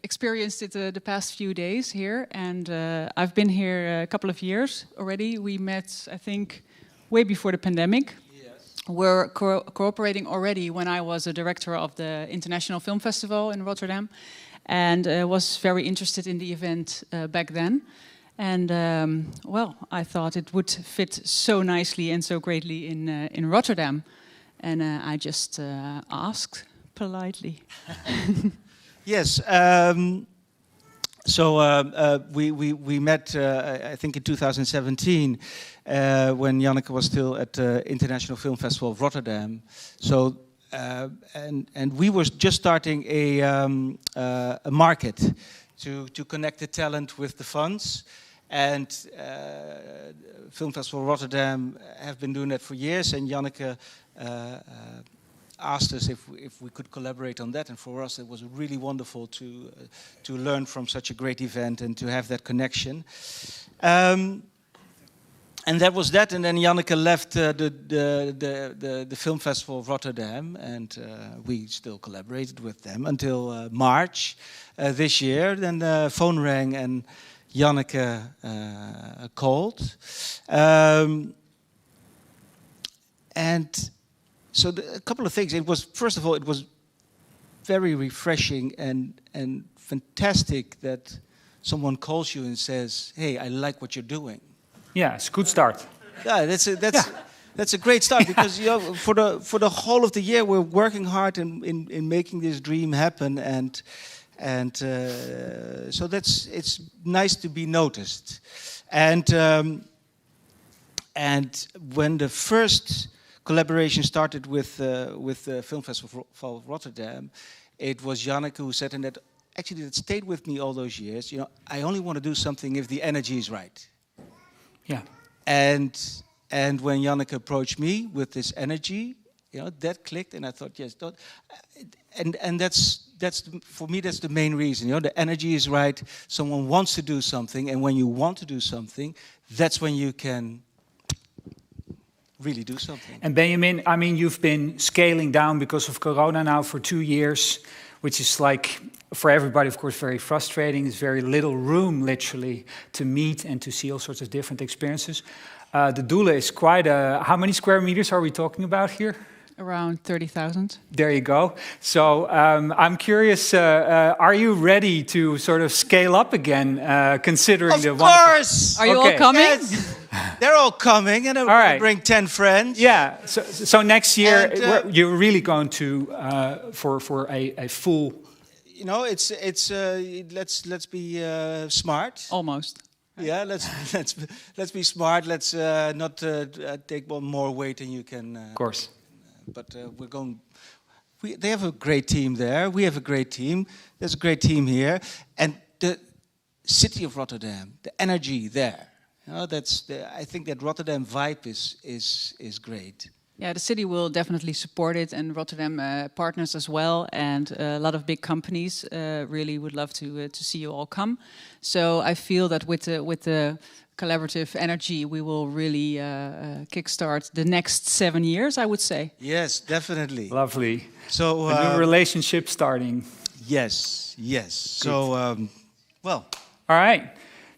experienced it the past few days here, and I've been here a couple of years already. We met, I think, way before the pandemic. Yes. We're cooperating already when I was a director of the International Film Festival in Rotterdam, and was very interested in the event back then. And well, I thought it would fit so nicely and so greatly in Rotterdam, and I just asked politely. Yes. So we met, I think, in 2017 when Janneke was still at the International Film Festival of Rotterdam. So and we were just starting a market to connect the talent with the funds. And Film Festival Rotterdam have been doing that for years, and Janneke asked us if we could collaborate on that, and for us it was really wonderful to learn from such a great event and to have that connection. And that was that, and then Janneke left the Film Festival of Rotterdam, and we still collaborated with them until March this year. Then the phone rang and Janneke called. And so a couple of things. It was, first of all, it was very refreshing and fantastic that someone calls you and says, "Hey, I like what you're doing." Yeah, it's a good start. Yeah, that's a great start, because for the whole of the year we're working hard in making this dream happen, and so it's nice to be noticed. And when the first collaboration started with the Film Festival of Rotterdam, it was Janneke who said, and that actually that stayed with me all those years, I only want to do something if the energy is right. Yeah. And when Janneke approached me with this energy, that clicked, and I thought, yes, and that's for me, that's the main reason. The energy is right. Someone wants to do something, and when you want to do something, that's when you can really do something. And Benjamin, I mean, you've been scaling down because of Corona now for 2 years, which is like, for everybody, of course, very frustrating. There's very little room, literally, to meet and to see all sorts of different experiences. The Doelen is quite a... How many square meters are we talking about here? Around 30,000. There you go. So I'm curious, are you ready to sort of scale up again, considering the... Of course! Are you all coming? Yes. They're all coming, and I'm going to bring 10 friends. Yeah, so next year, you're really going to, for a full... Let's be smart. Almost. Yeah, let's be smart. Let's not take one more weight than you can. Of course. But we're going. They have a great team there. We have a great team. There's a great team here, and the city of Rotterdam, the energy there. I think that Rotterdam vibe is great. Yeah, the city will definitely support it, and Rotterdam partners as well, and a lot of big companies really would love to see you all come. So I feel that with the collaborative energy, we will really kickstart the next 7 years, I would say. Yes, definitely. Lovely. So a new relationship starting. Yes. Good. So well. All right.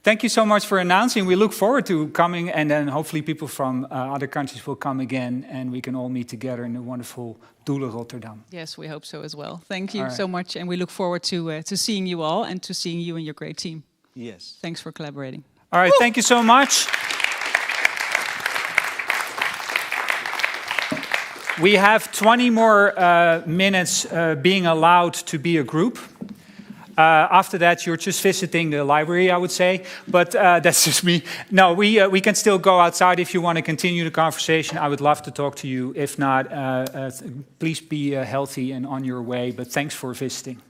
Thank you so much for announcing. We look forward to coming, and then hopefully people from other countries will come again, and we can all meet together in the wonderful Doelen Rotterdam. Yes, we hope so as well. Thank you so much, and we look forward to seeing you all and to seeing you and your great team. Yes. Thanks for collaborating. All right, thank you so much. We have 20 more minutes being allowed to be a group. After that, you're just visiting the library, I would say. But that's just me. No, we can still go outside if you want to continue the conversation. I would love to talk to you. If not, please be healthy and on your way. But thanks for visiting.